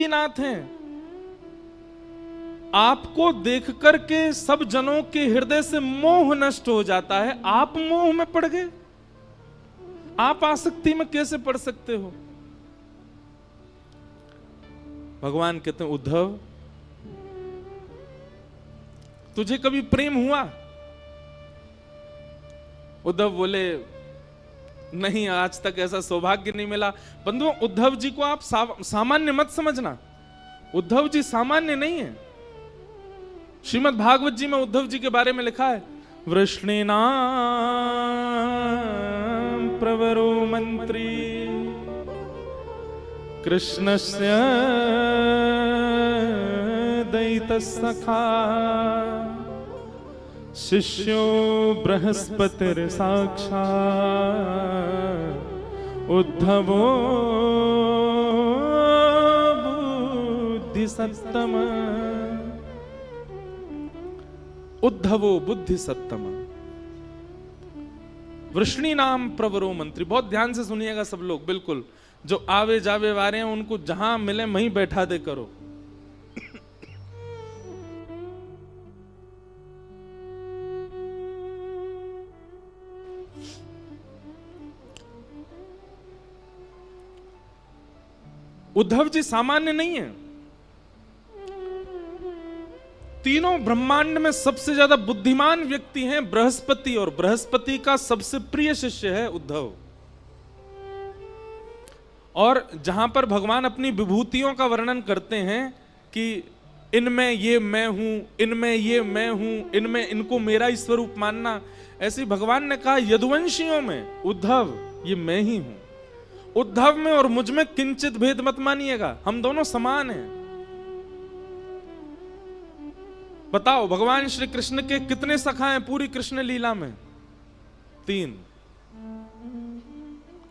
नाथ हैं। आपको देख करके सब जनों के हृदय से मोह नष्ट हो जाता है। आप मोह में पड़ गए, आप आसक्ति में कैसे पड़ सकते हो? भगवान कहते हैं उद्धव, तुझे कभी प्रेम हुआ? उद्धव बोले नहीं, आज तक ऐसा सौभाग्य नहीं मिला। बंधुओं, उद्धव जी को आप सामान्य मत समझना। उद्धव जी सामान्य नहीं है। श्रीमद् भागवत जी में उद्धव जी के बारे में लिखा है, वृष्णिनां प्रवरो मंत्री कृष्णस्य दैतसखा शिष्यो बृहस्पतिर साक्षात् उद्धवो बुद्धि सत्तम। उद्धवो बुद्धि सत्तम। वृष्णि नाम प्रवरो मंत्री। बहुत ध्यान से सुनिएगा सब लोग, बिल्कुल जो आवे जावे वारे हैं उनको जहां मिले वहीं बैठा दे करो। उद्धव जी सामान्य नहीं है। तीनों ब्रह्मांड में सबसे ज्यादा बुद्धिमान व्यक्ति हैं बृहस्पति, और बृहस्पति का सबसे प्रिय शिष्य है उद्धव। और जहां पर भगवान अपनी विभूतियों का वर्णन करते हैं कि इनमें ये मैं हूं, इनमें ये मैं हूं, इनमें इनको मेरा ही स्वरूप मानना, ऐसे भगवान ने कहा यदुवंशियों में उद्धव ये मैं ही हूं। उद्धव में और मुझ में किंचित भेद मत मानिएगा, हम दोनों समान हैं। बताओ, भगवान श्री कृष्ण के कितने सखा हैं पूरी कृष्ण लीला में? 3।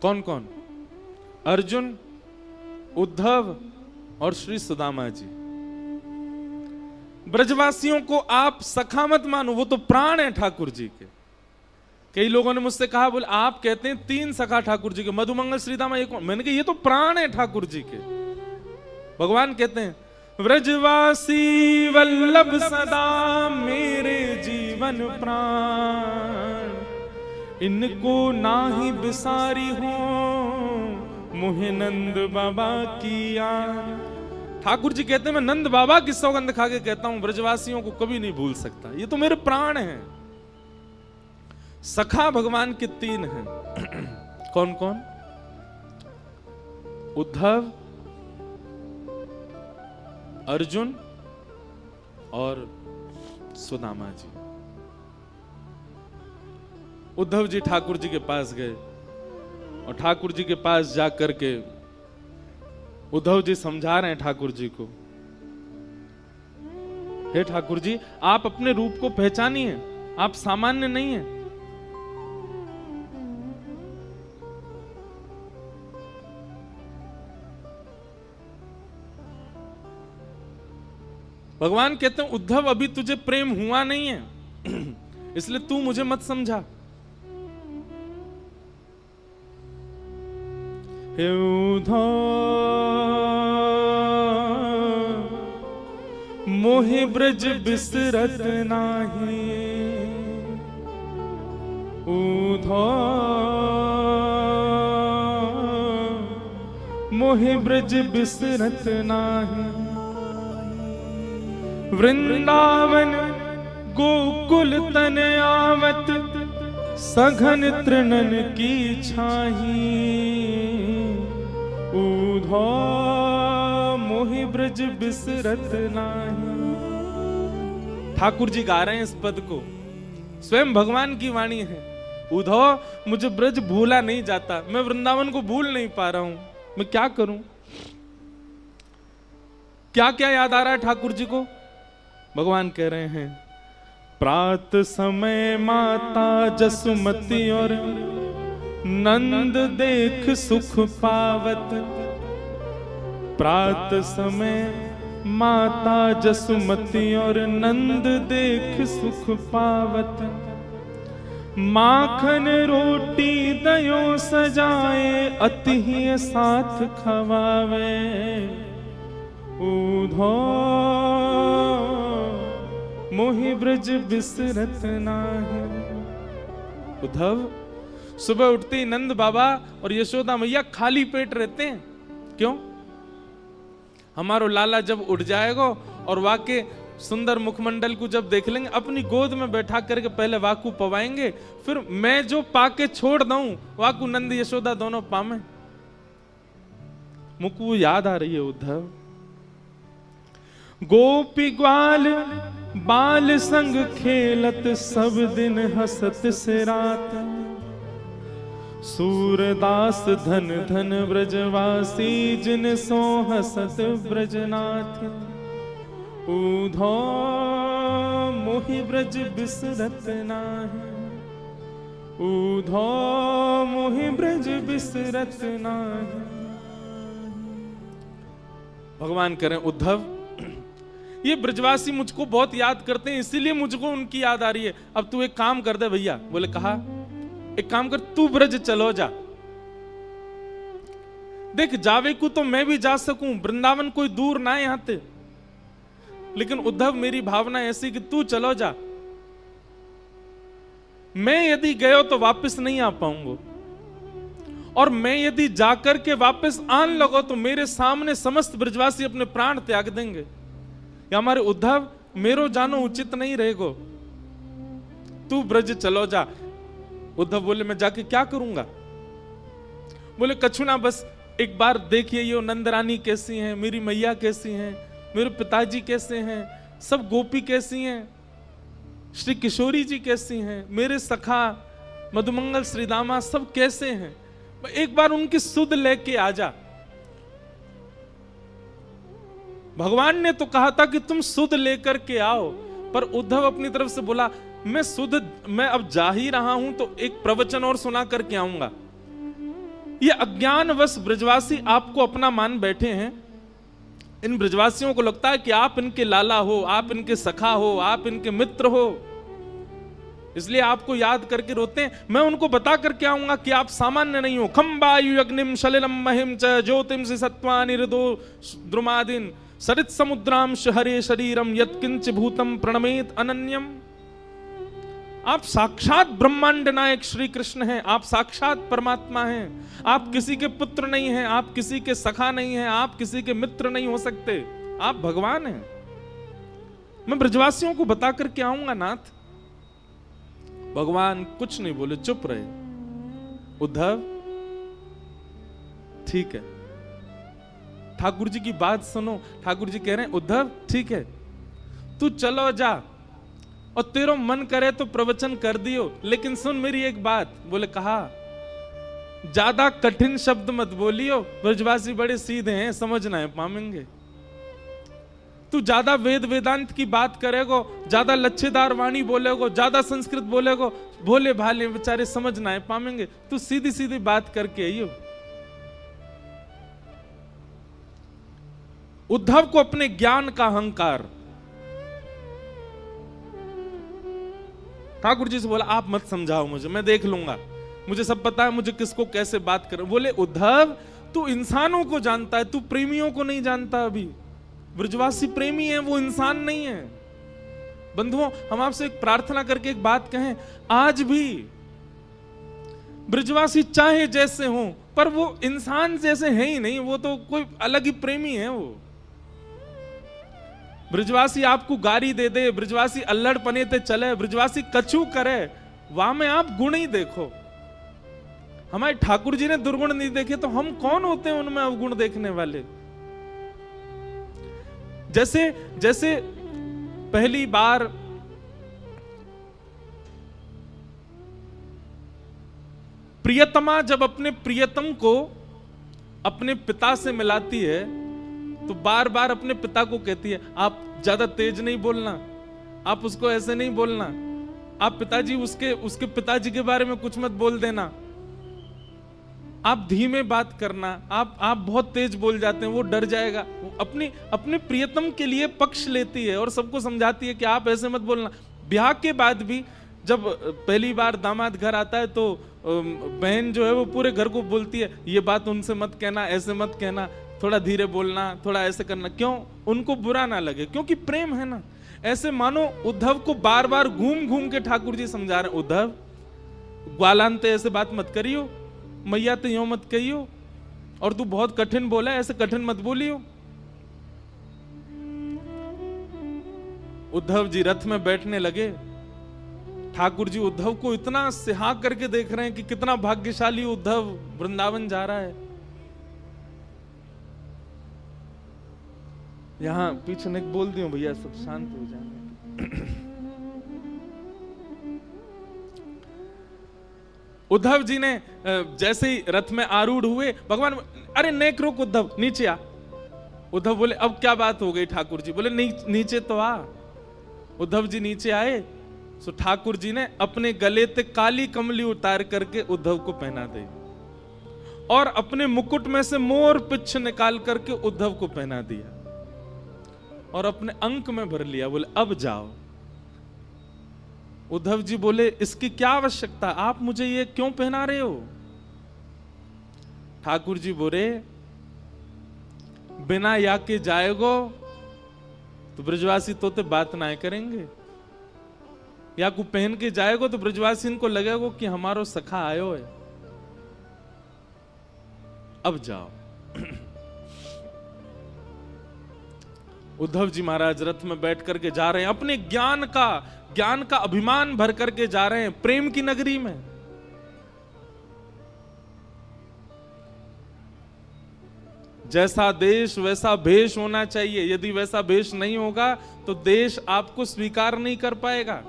कौन कौन? अर्जुन, उद्धव और श्री सुदामा जी। ब्रजवासियों को आप सखा मत मानो, वो तो प्राण है ठाकुर जी के। कई लोगों ने मुझसे कहा, बोले आप कहते हैं 3 सखा ठाकुर जी के, मधुमंगल श्रीदामा एक। मैंने कहा ये तो प्राण है ठाकुर जी के। भगवान कहते हैं व्रजवासी वल्लभ सदा मेरे जीवन प्राण, इनको नाही बिसारी हो मुहे नंद बाबा की याद। ठाकुर जी कहते हैं मैं नंद बाबा की सौगंध खा के कहता हूं, ब्रजवासियों को कभी नहीं भूल सकता, ये तो मेरे प्राण हैं। सखा भगवान के 3 हैं। कौन कौन? उद्धव, अर्जुन और सुदामा जी। उद्धव जी ठाकुर जी के पास गए और ठाकुर जी के पास जाकर के उद्धव जी समझा रहे हैं ठाकुर जी को, हे ठाकुर जी आप अपने रूप को पहचानिए, आप सामान्य नहीं हैं। भगवान कहते हैं उद्धव अभी तुझे प्रेम हुआ नहीं है इसलिए तू मुझे मत समझा। हे उद्धव मोहि ब्रज बिसरत नाही, उद्धव मोहि ब्रज बिसरत नाही। वृंदावन गोकुल तन आवत सघन तृणन की छाही, उद्धव मोहि ब्रज बिसरत नाही। ठाकुर जी गा रहे हैं इस पद को, स्वयं भगवान की वाणी है। उद्धव मुझे ब्रज भूला नहीं जाता, मैं वृंदावन को भूल नहीं पा रहा हूं, मैं क्या करूं? क्या क्या याद आ रहा है ठाकुर जी को? भगवान कह रहे हैं प्रात समय माता जसुमती और नंद देख सुख पावत, प्रात समय माता जसुमती और नंद देख सुख पावत, माखन रोटी दयो सजाए अति ही साथ खवावे, ऊधो मोहि ब्रज बिसरत नाही। उद्धव, सुबह उठते ही नंद बाबा और यशोदा मैया खाली पेट रहते हैं। क्यों? हमारो लाला जब उठ जाएगा और वाके सुंदर मुखमंडल को जब देख लेंगे, अपनी गोद में बैठा करके पहले वाकू पवाएंगे, फिर मैं जो पाके छोड़ दूं वाकू नंद यशोदा दोनों पामे। मुझको याद आ रही है उद्धव, गोपी ग्वाल बाल संग खेलत सब दिन हसत से रात। सूरदास धन धन ब्रजवासी जिन सो हसत ब्रजनाथ। ऊधो मोहि ब्रज बिसरत नाही। ऊधो मोहि ब्रज बिसरत नाही। भगवान करें उद्धव, ये ब्रजवासी मुझको बहुत याद करते हैं, इसीलिए मुझको उनकी याद आ रही है। अब तू एक काम कर दे भैया। बोले कहा, एक काम कर, तू ब्रज चलो जा। देख जावे को तो मैं भी जा सकूं, वृंदावन कोई दूर ना है यहां से, लेकिन उद्धव मेरी भावना ऐसी कि तू चलो जा। मैं यदि गयो तो वापस नहीं आ पाऊंगा, और मैं यदि जाकर के वापस आन लगो तो मेरे सामने समस्त ब्रजवासी अपने प्राण त्याग देंगे। या हमारे उद्धव, मेरो जानो उचित नहीं रहेगो, तू ब्रज चलो जा। उद्धव बोले मैं जाके क्या करूंगा? बोले कछु ना, बस एक बार देखिए ये नंदरानी कैसी हैं, मेरी मैया कैसी हैं, मेरे पिताजी कैसे हैं, सब गोपी कैसी हैं, श्री किशोरी जी कैसी हैं, मेरे सखा मधुमंगल श्रीदामा सब कैसे हैं, एक बार उनकी सुध लेके आ जा। भगवान ने तो कहा था कि तुम सुध लेकर के आओ, पर उद्धव अपनी तरफ से बोला मैं अब जा ही रहा हूं तो एक प्रवचन और सुना करके आऊंगा। ये अज्ञानवश ब्रजवासी आपको अपना मान बैठे हैं। इन ब्रजवासियों को लगता है कि आप इनके लाला हो, आप इनके सखा हो, आप इनके मित्र हो, इसलिए आपको याद करके रोते हैं। मैं उनको बता करके आऊंगा कि आप सामान्य नहीं हो। खम वायु अग्निम सलिलम महिम च ज्योतिम सत्वानि हृदो द्रुमादिन सरित समुद्राम हरे शरीरम यत्किंच भूतम प्रणमेत अनन्यम। आप साक्षात ब्रह्मांड नायक श्री कृष्ण हैं, आप साक्षात परमात्मा हैं। आप किसी के पुत्र नहीं हैं, आप किसी के सखा नहीं हैं, आप किसी के मित्र नहीं हो सकते, आप भगवान हैं। मैं ब्रजवासियों को बता करके आऊंगा नाथ। भगवान कुछ नहीं बोले, चुप रहे। उद्धव ठीक है, ठाकुर जी की बात सुनो। ठाकुर जी कह रहे हैं उद्धव ठीक है, तू चलो जा, और तेरो मन करे तो प्रवचन कर दियो, लेकिन सुन मेरी एक बात। बोले कहा, ज्यादा कठिन शब्द मत बोलियो, ब्रजवासी बड़े सीधे हैं, समझना है पामेंगे। तू ज्यादा वेद वेदांत की बात करेगो, ज्यादा लच्छेदार वाणी बोलेगो, ज्यादा संस्कृत बोलेगो, भोले भाले बेचारे समझना है पामेंगे। तू सीधी सीधी बात करके आइयो। उद्धव को अपने ज्ञान का अहंकार। ठाकुर जी से बोला आप मत समझाओ मुझे, मैं देख लूंगा, मुझे सब पता है मुझे किसको कैसे बात कर। बोले उद्धव तू इंसानों को जानता है, तू प्रेमियों को नहीं जानता। अभी ब्रजवासी प्रेमी है, वो इंसान नहीं है। बंधुओं, हम आपसे एक प्रार्थना करके एक बात कहें, आज भी ब्रजवासी चाहे जैसे हो, पर वो इंसान जैसे है ही नहीं, वो तो कोई अलग ही प्रेमी है। वो ब्रजवासी आपको गारी दे दे, ब्रजवासी अल्लड़ पने ते चले, ब्रजवासी कछु करे, वहां में आप गुण ही देखो। हमारे ठाकुर जी ने दुर्गुण नहीं देखे तो हम कौन होते हैं उनमें अवगुण देखने वाले। जैसे जैसे पहली बार प्रियतमा जब अपने प्रियतम को अपने पिता से मिलाती है तो बार बार अपने पिता को कहती है आप ज्यादा तेज नहीं बोलना, आप उसको ऐसे नहीं बोलना, आप पिताजी उसके पिताजी के बारे में कुछ मत बोल देना, आप धीमे बात करना, आप बहुत तेज बोल जाते हैं, वो डर जाएगा। वो अपने प्रियतम के लिए पक्ष लेती है और सबको समझाती है कि आप ऐसे मत बोलना। ब्याह के बाद भी जब पहली बार दामाद घर आता है तो बहन जो है वो पूरे घर को बोलती है ये बात उनसे मत कहना, ऐसे मत कहना। थोड़ा धीरे बोलना, थोड़ा ऐसे करना, क्यों? उनको बुरा ना लगे, क्योंकि प्रेम है ना। ऐसे मानो उद्धव को बार बार घूम घूम के ठाकुर जी समझा रहे, उद्धव ग्वालांते ऐसे बात मत करियो, मैया तो यूं मत कहियो, और तू बहुत कठिन बोला, ऐसे कठिन मत बोलियो। उद्धव जी रथ में बैठने लगे। ठाकुर जी उद्धव को इतना सिहा करके देख रहे हैं कि कितना भाग्यशाली उद्धव वृंदावन जा रहा है। यहां पीछे ने बोल दियो भैया सब शांत हो जाए। उद्धव जी ने जैसे ही रथ में आरूढ़ हुए, भगवान अरे नेक रोक उद्धव, नीचे आ। उद्धव बोले अब क्या बात हो गई? ठाकुर जी बोले नीचे तो आ। उद्धव जी नीचे आए, सो ठाकुर जी ने अपने गले ते काली कमली उतार करके उद्धव को पहना दी, और अपने मुकुट में से मोर पिच्छ निकाल करके उद्धव को पहना दिया, और अपने अंक में भर लिया। बोले अब जाओ। उद्धव जी बोले इसकी क्या आवश्यकता, आप मुझे ये क्यों पहना रहे हो? ठाकुर जी बोले बिना या के जाएगो तो ब्रजवासी तोते बात ना करेंगे, या को पहन के जाएगो तो ब्रजवासी इनको लगेगा कि हमारो सखा आयो है। अब जाओ। उद्धव जी महाराज रथ में बैठ करके जा रहे हैं, अपने ज्ञान का अभिमान भर करके जा रहे हैं प्रेम की नगरी में। जैसा देश वैसा भेष होना चाहिए, यदि वैसा भेष नहीं होगा तो देश आपको स्वीकार नहीं कर पाएगा।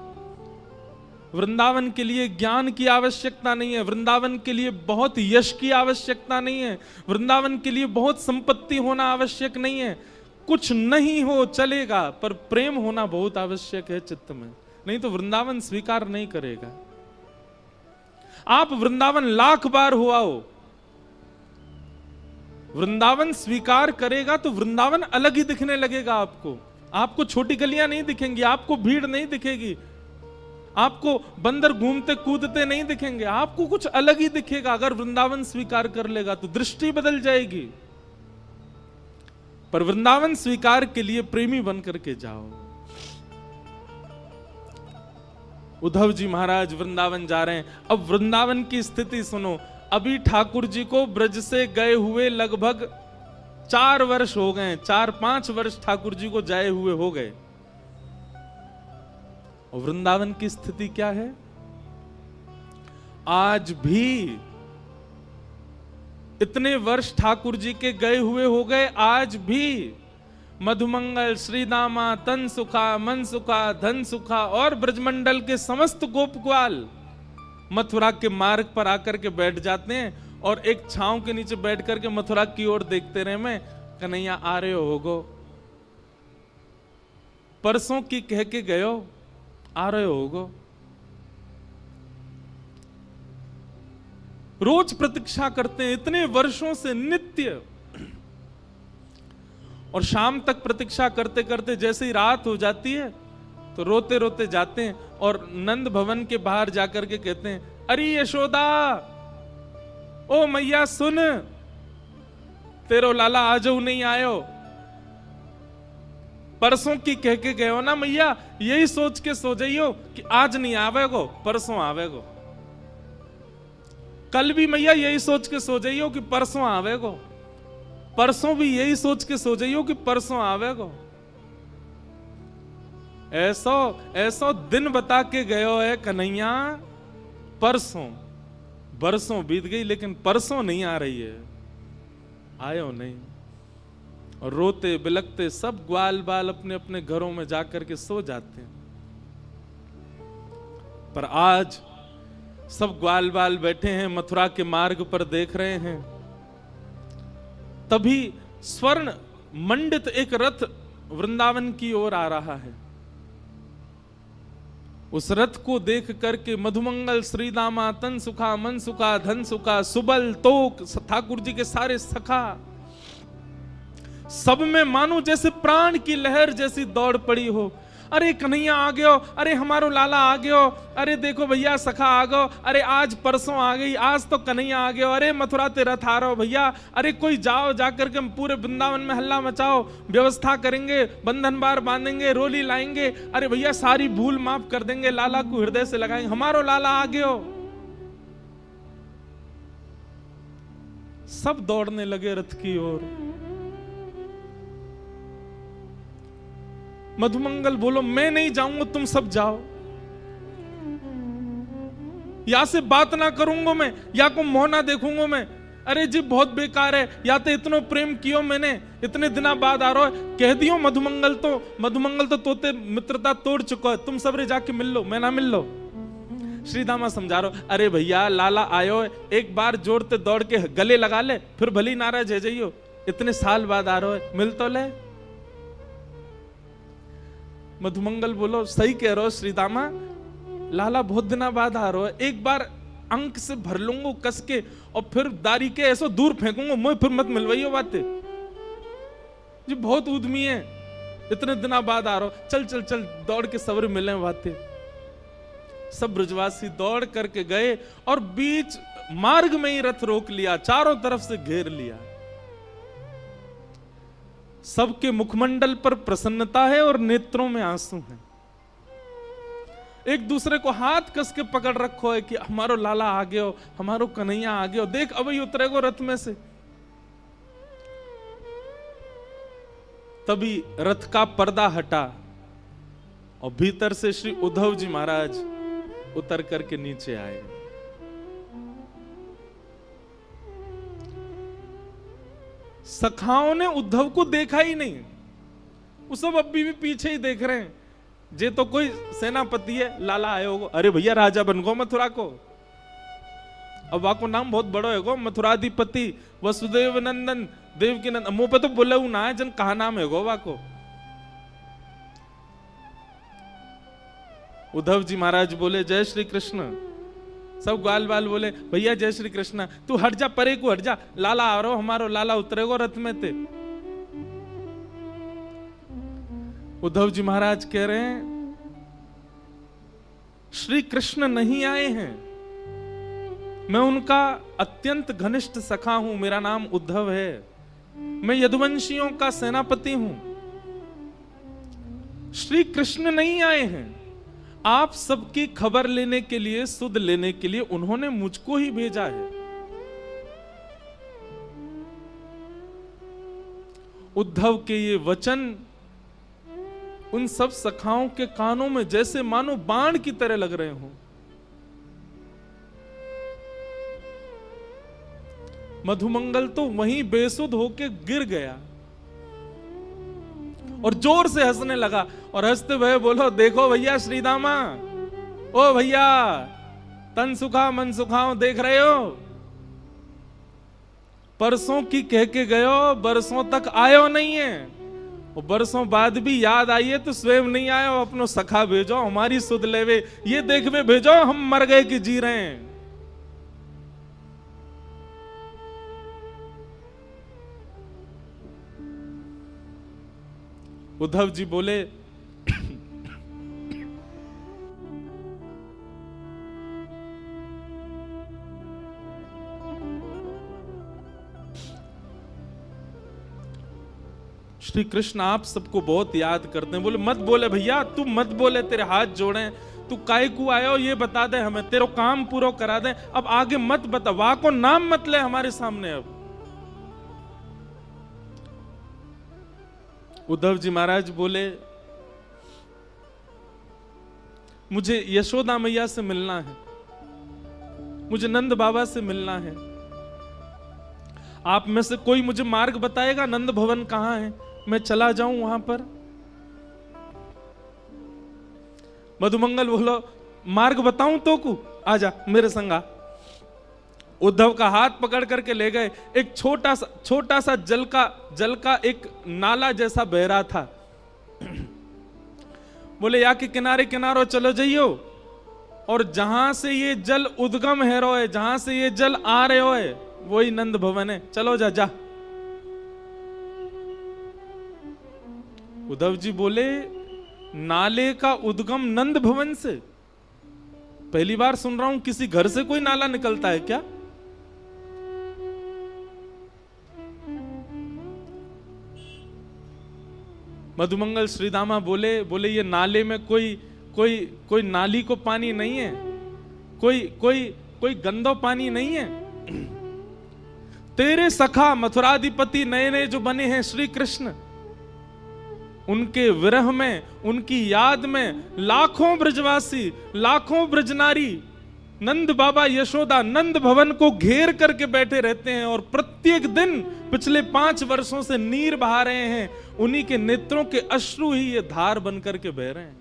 वृंदावन के लिए ज्ञान की आवश्यकता नहीं है, वृंदावन के लिए बहुत यश की आवश्यकता नहीं है, वृंदावन के लिए बहुत संपत्ति होना आवश्यक नहीं है। कुछ नहीं हो चलेगा, पर प्रेम होना बहुत आवश्यक है चित्त में, नहीं तो वृंदावन स्वीकार नहीं करेगा। आप वृंदावन लाख बार हुआ हो, वृंदावन स्वीकार करेगा तो वृंदावन अलग ही दिखने लगेगा आपको। आपको छोटी गलियां नहीं दिखेंगी, आपको भीड़ नहीं दिखेगी, आपको बंदर घूमते कूदते नहीं दिखेंगे, आपको कुछ अलग ही दिखेगा। अगर वृंदावन स्वीकार कर लेगा तो दृष्टि बदल जाएगी। पर वृंदावन स्वीकार के लिए प्रेमी बन करके जाओ। उद्धव जी महाराज वृंदावन जा रहे हैं। अब वृंदावन की स्थिति सुनो। अभी ठाकुर जी को ब्रज से गए हुए लगभग 4 वर्ष हो गए, 4-5 वर्ष ठाकुर जी को जाए हुए हो गए। और वृंदावन की स्थिति क्या है? आज भी इतने वर्ष ठाकुर जी के गए हुए हो गए, आज भी मधुमंगल, श्रीदामा, तन सुखा, मन सुखा, धन सुखा और ब्रजमंडल के समस्त गोप ग्वाल मथुरा के मार्ग पर आकर के बैठ जाते हैं, और एक छांव के नीचे बैठ करके मथुरा की ओर देखते रहे। मैं कन्हैया आ रहे होगो, परसों की कह के गयो, आ रहे होगो। रोज प्रतीक्षा करते हैं इतने वर्षों से नित्य, और शाम तक प्रतीक्षा करते करते जैसे ही रात हो जाती है तो रोते रोते जाते हैं, और नंद भवन के बाहर जाकर के कहते हैं अरे यशोदा, ओ मैया सुन, तेरो लाला आजू नहीं आयो, परसों की कह के गए हो ना मैया, यही सोच के सो जाइयो कि आज नहीं आवेगो, परसों आवेगो। कल भी मैया यही सोच के सो जाइयो कि परसों आवेगो, परसों भी यही सोच के सो जाइयो कि परसों आवेगो। ऐसो दिन बता के गयो है कन्हैया, परसों बरसों बीत गई लेकिन परसों नहीं आ रही है, आयो नहीं। और रोते बिलखते सब ग्वाल बाल अपने अपने घरों में जाकर के सो जाते हैं। पर आज सब ग्वाल बाल बैठे हैं मथुरा के मार्ग पर देख रहे हैं। तभी स्वर्ण मंडित एक रथ वृंदावन की ओर आ रहा है। उस रथ को देख करके मधुमंगल, श्रीदामा, तन सुखा, मन सुखा, धन सुखा, सुबल, तोक, ठाकुर जी के सारे सखा, सब में मानो जैसे प्राण की लहर जैसी दौड़ पड़ी हो। अरे कन्हैया आ गयो, अरे हमारो लाला आ गयो, अरे देखो भैया सखा आ गयो, अरे आज परसों आ गई, आज तो कन्हैया आ गयो, अरे मथुरा ते रथ आ रहा भैया, अरे कोई जाओ जाकर के पूरे वृंदावन में हल्ला मचाओ, व्यवस्था करेंगे, बंधन बार बांधेंगे, रोली लाएंगे, अरे भैया सारी भूल माफ कर देंगे, लाला को हृदय से लगाएंगे, हमारो लाला आ गयो। सब दौड़ने लगे रथ की ओर। मधुमंगल बोलो मैं नहीं जाऊंगा, तुम सब जाओ, या से बात ना करूंगा मैं, या को मुंह ना देखूंगा मैं। अरे जी बहुत बेकार है, या तो इतनो प्रेम कियो मैंने, इतने दिना बाद आ रहा है, कह दियो मधुमंगल तो तोते मित्रता तोड़ चुका है, तुम सबरे जाके मिल लो, मैं ना मिल लो। श्री दामा समझा रहा, अरे भैया लाला आयो, एक बार जोड़ते दौड़ के गले लगा ले, फिर भली नाराज है जाइयो, इतने साल बाद आ रहा है, मिल तो ले। मधुमंगल बोलो सही कह रहे हो श्री दामा, लाला बहुत दिना बाद आ रहा है, एक बार अंक से भर लूंगा कस के, और फिर दारी के ऐसो दूर फेंकूंगा, मुझे फिर मत मिलवाइयो बातें, जी बहुत उद्यमी है, इतने दिना बाद आ रहा हो, चल चल चल दौड़ के सबर मिले बातें। सब ब्रजवासी दौड़ करके गए और बीच मार्ग में ही रथ रोक लिया, चारों तरफ से घेर लिया। सबके मुखमंडल पर प्रसन्नता है और नेत्रों में आंसू हैं। एक दूसरे को हाथ कस के पकड़ रखो है कि हमारो लाला आ गयो, हमारो कन्हैया आ गयो, देख अब ही उतरेगो रथ में से। तभी रथ का पर्दा हटा और भीतर से श्री उद्धव जी महाराज उतर करके नीचे आए। सखाओं ने उद्धव को देखा ही नहीं, वो सब अभी भी पीछे ही देख रहे हैं, जे तो कोई सेनापति है, लाला आए होगो, अरे भैया राजा बन गो मथुरा को, अब वाको नाम बहुत बड़ो है गो, मथुराधिपति वसुदेव नंदन देवकी नंदन, मुंह पे तो बोले ना है, जन कहा नाम है गो वाको। उद्धव जी महाराज बोले जय श्री कृष्ण, सब ग्वाल बाल बोले भैया जय श्री कृष्ण, तू हट जा परे को हट जा, लाला आ रहा हमारो लाला उतरेगो रथ में ते। उद्धव जी महाराज कह रहे हैं श्री कृष्ण नहीं आए हैं, मैं उनका अत्यंत घनिष्ठ सखा हूं, मेरा नाम उद्धव है, मैं यदुवंशियों का सेनापति हूं, श्री कृष्ण नहीं आए हैं, आप सबकी खबर लेने के लिए, सुध लेने के लिए उन्होंने मुझको ही भेजा है। उद्धव के ये वचन उन सब सखाओं के कानों में जैसे मानो बाण की तरह लग रहे हों। मधुमंगल तो वहीं बेसुध होके गिर गया और जोर से हंसने लगा, और हंसते हुए बोलो देखो भैया श्रीदामा, ओ भैया तन सुखा मन सुखाओ, देख रहे हो परसों की कह के गयो, बरसों तक आयो नहीं है, और बरसों बाद भी याद आई है तो स्वयं नहीं आयो, अपनो सखा भेजो हमारी सुध लेवे, ये देखवे भेजो हम मर गए कि जी रहे हैं। उद्धव जी बोले श्री कृष्ण आप सबको बहुत याद करते हैं। बोले मत बोले भैया, तू मत बोले, तेरे हाथ जोड़े, तू काय को आयो ये बता दे हमें, तेरो काम पूरा करा दे, अब आगे मत बता, वाह को नाम मत ले हमारे सामने। अब उद्धव जी महाराज बोले मुझे यशोदा मैया से मिलना है, मुझे नंद बाबा से मिलना है, आप में से कोई मुझे मार्ग बताएगा, नंद भवन कहां है, मैं चला जाऊं वहां पर। मधुमंगल बोलो मार्ग बताऊं तो को, आजा मेरे संगा। उद्धव का हाथ पकड़ करके ले गए, एक छोटा सा जल का एक नाला जैसा बह रहा था। बोले या के किनारे किनारो चलो जाइयो, और जहां से ये जल उद्गम है रो है, जहां से ये जल आ रहे हो है, वही नंद भवन है, चलो जा जा। उद्धव जी बोले नाले का उद्गम नंद भवन से। पहली बार सुन रहा हूं किसी घर से कोई नाला निकलता है क्या? मधुमंगल श्रीदामा बोले ये नाले में कोई नाली को पानी नहीं है, कोई गंदो पानी नहीं है। तेरे सखा मथुराधिपति नए नए जो बने हैं श्री कृष्ण, उनके विरह में, उनकी याद में लाखों ब्रजवासी, लाखों ब्रजनारी नंद बाबा यशोदा नंद भवन को घेर करके बैठे रहते हैं और प्रत्येक दिन पिछले 5 वर्षों से नीर बहा रहे हैं। उन्हीं के नेत्रों के अश्रु ही ये धार बन करके बह रहे हैं।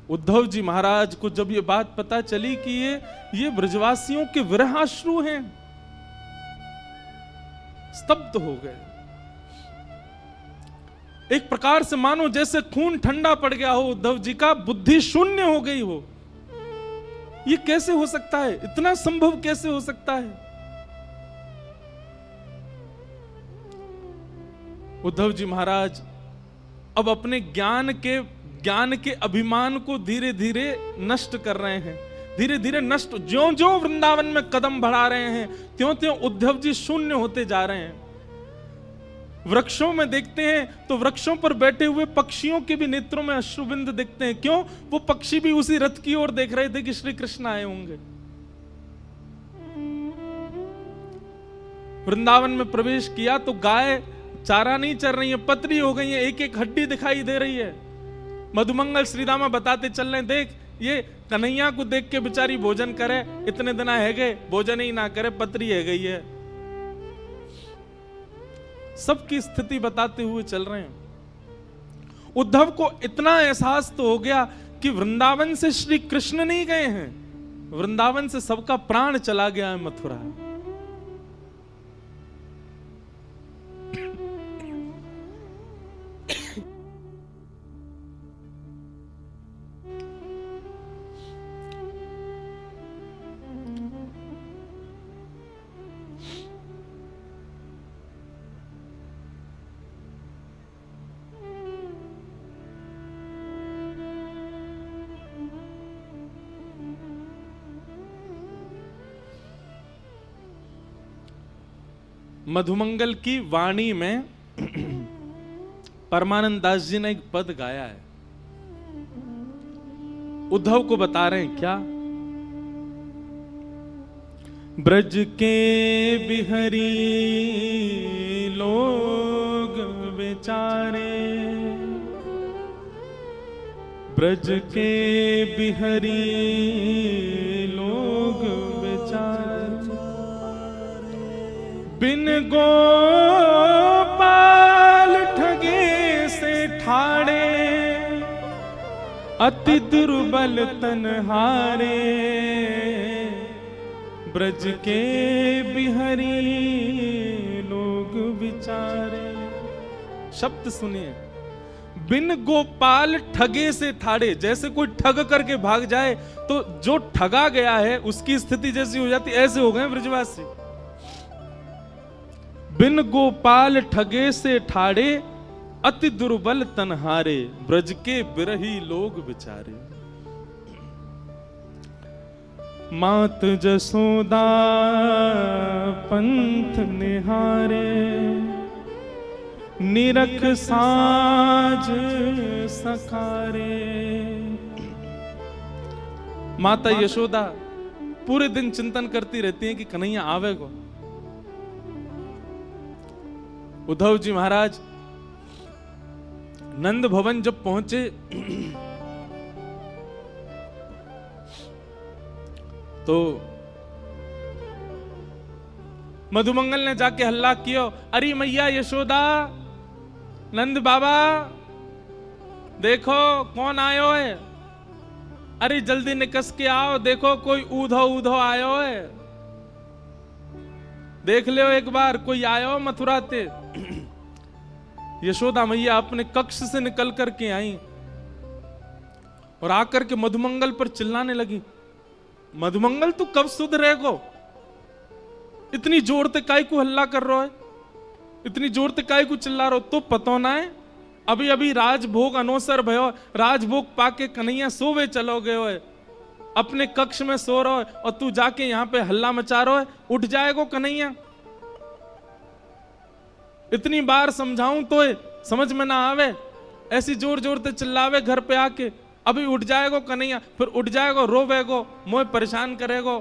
उद्धव जी महाराज को जब ये बात पता चली कि ये ब्रजवासियों के विरहाश्रु हैं, स्तब्ध हो गए। एक प्रकार से मानो जैसे खून ठंडा पड़ गया हो उद्धव जी का, बुद्धि शून्य हो गई हो। ये कैसे हो सकता है? इतना संभव कैसे हो सकता है? उद्धव जी महाराज अब अपने ज्ञान के अभिमान को धीरे धीरे नष्ट कर रहे हैं। धीरे धीरे नष्ट, ज्यों ज्यों वृंदावन में कदम बढ़ा रहे हैं त्यों त्यों उद्धव जी शून्य होते जा रहे हैं। वृक्षों में देखते हैं तो वृक्षों पर बैठे हुए पक्षियों के भी नेत्रों में अश्रुबिंद दिखते हैं। क्यों? वो पक्षी भी उसी रथ की ओर देख रहे थे कि श्री कृष्ण आए होंगे। वृंदावन में प्रवेश किया तो गाय चारा नहीं चर रही है, पतली हो गई है, एक एक हड्डी दिखाई दे रही है। मधुमंगल श्रीदामा बताते चल रहे, देख ये कन्हैया को देख के बेचारी भोजन करे, इतने दिन है गए भोजन ही ना करे, पतरी है गई है। सबकी स्थिति बताते हुए चल रहे हैं। उद्धव को इतना एहसास तो हो गया कि वृंदावन से श्री कृष्ण नहीं गए हैं, वृंदावन से सबका प्राण चला गया है मथुरा। मधुमंगल की वाणी में परमानंद दास जी ने एक पद गाया है, उद्धव को बता रहे हैं क्या? ब्रज के बिहरी लोग बेचारे, ब्रज के बिहरी लोग बेचारे, बिन गोपाल ठगे से ठाड़े, अति दुर्बल तनहारे, ब्रज के बिहरी लोग बिचारे। शब्द सुनिए, बिन गोपाल ठगे से ठाड़े। जैसे कोई ठग करके भाग जाए तो जो ठगा गया है उसकी स्थिति जैसी हो जाती, ऐसे हो गए ब्रजवासी। बिन गोपाल ठगे से ठाड़े, अति दुर्बल तनहारे, ब्रज के बिरही लोग बिचारे। मात जसोदा पंथ निहारे, निरख साज सखारे। माता यशोदा पूरे दिन चिंतन करती रहती है कि कन्हैया आवेगो। उद्धव जी महाराज नंद भवन जब पहुंचे तो मधुमंगल ने जाके हल्ला किया, अरे मैया यशोदा, नंद बाबा देखो कौन आयो है, अरे जल्दी निकस के आओ, देखो कोई ऊधो ऊधो आयो है, देख लो एक बार कोई आयो मथुरा ते। यशोदा मैया अपने कक्ष से निकल करके आई और आकर के मधुमंगल पर चिल्लाने लगी, मधुमंगल तू कब सुध रहेगो, इतनी जोर से काय को हल्ला कर रहा है, इतनी जोर ते काय को चिल्ला रहो? तो पतो ना है अभी अभी राजभोग अनोसर भयो, राजभोग पाके कन्हैया सोवे चलो गयो है, अपने कक्ष में सो रहो है और तू जाके यहाँ पे हल्ला मचा रहो है, उठ जाएगो कन्हैया। इतनी बार समझाऊं तो समझ में ना आवे, ऐसी जोर जोर से चिल्लावे घर पे आके, अभी उठ जाएगो कन्हैया, फिर उठ जाएगो, रोवेगो, मोह परेशान करेगो।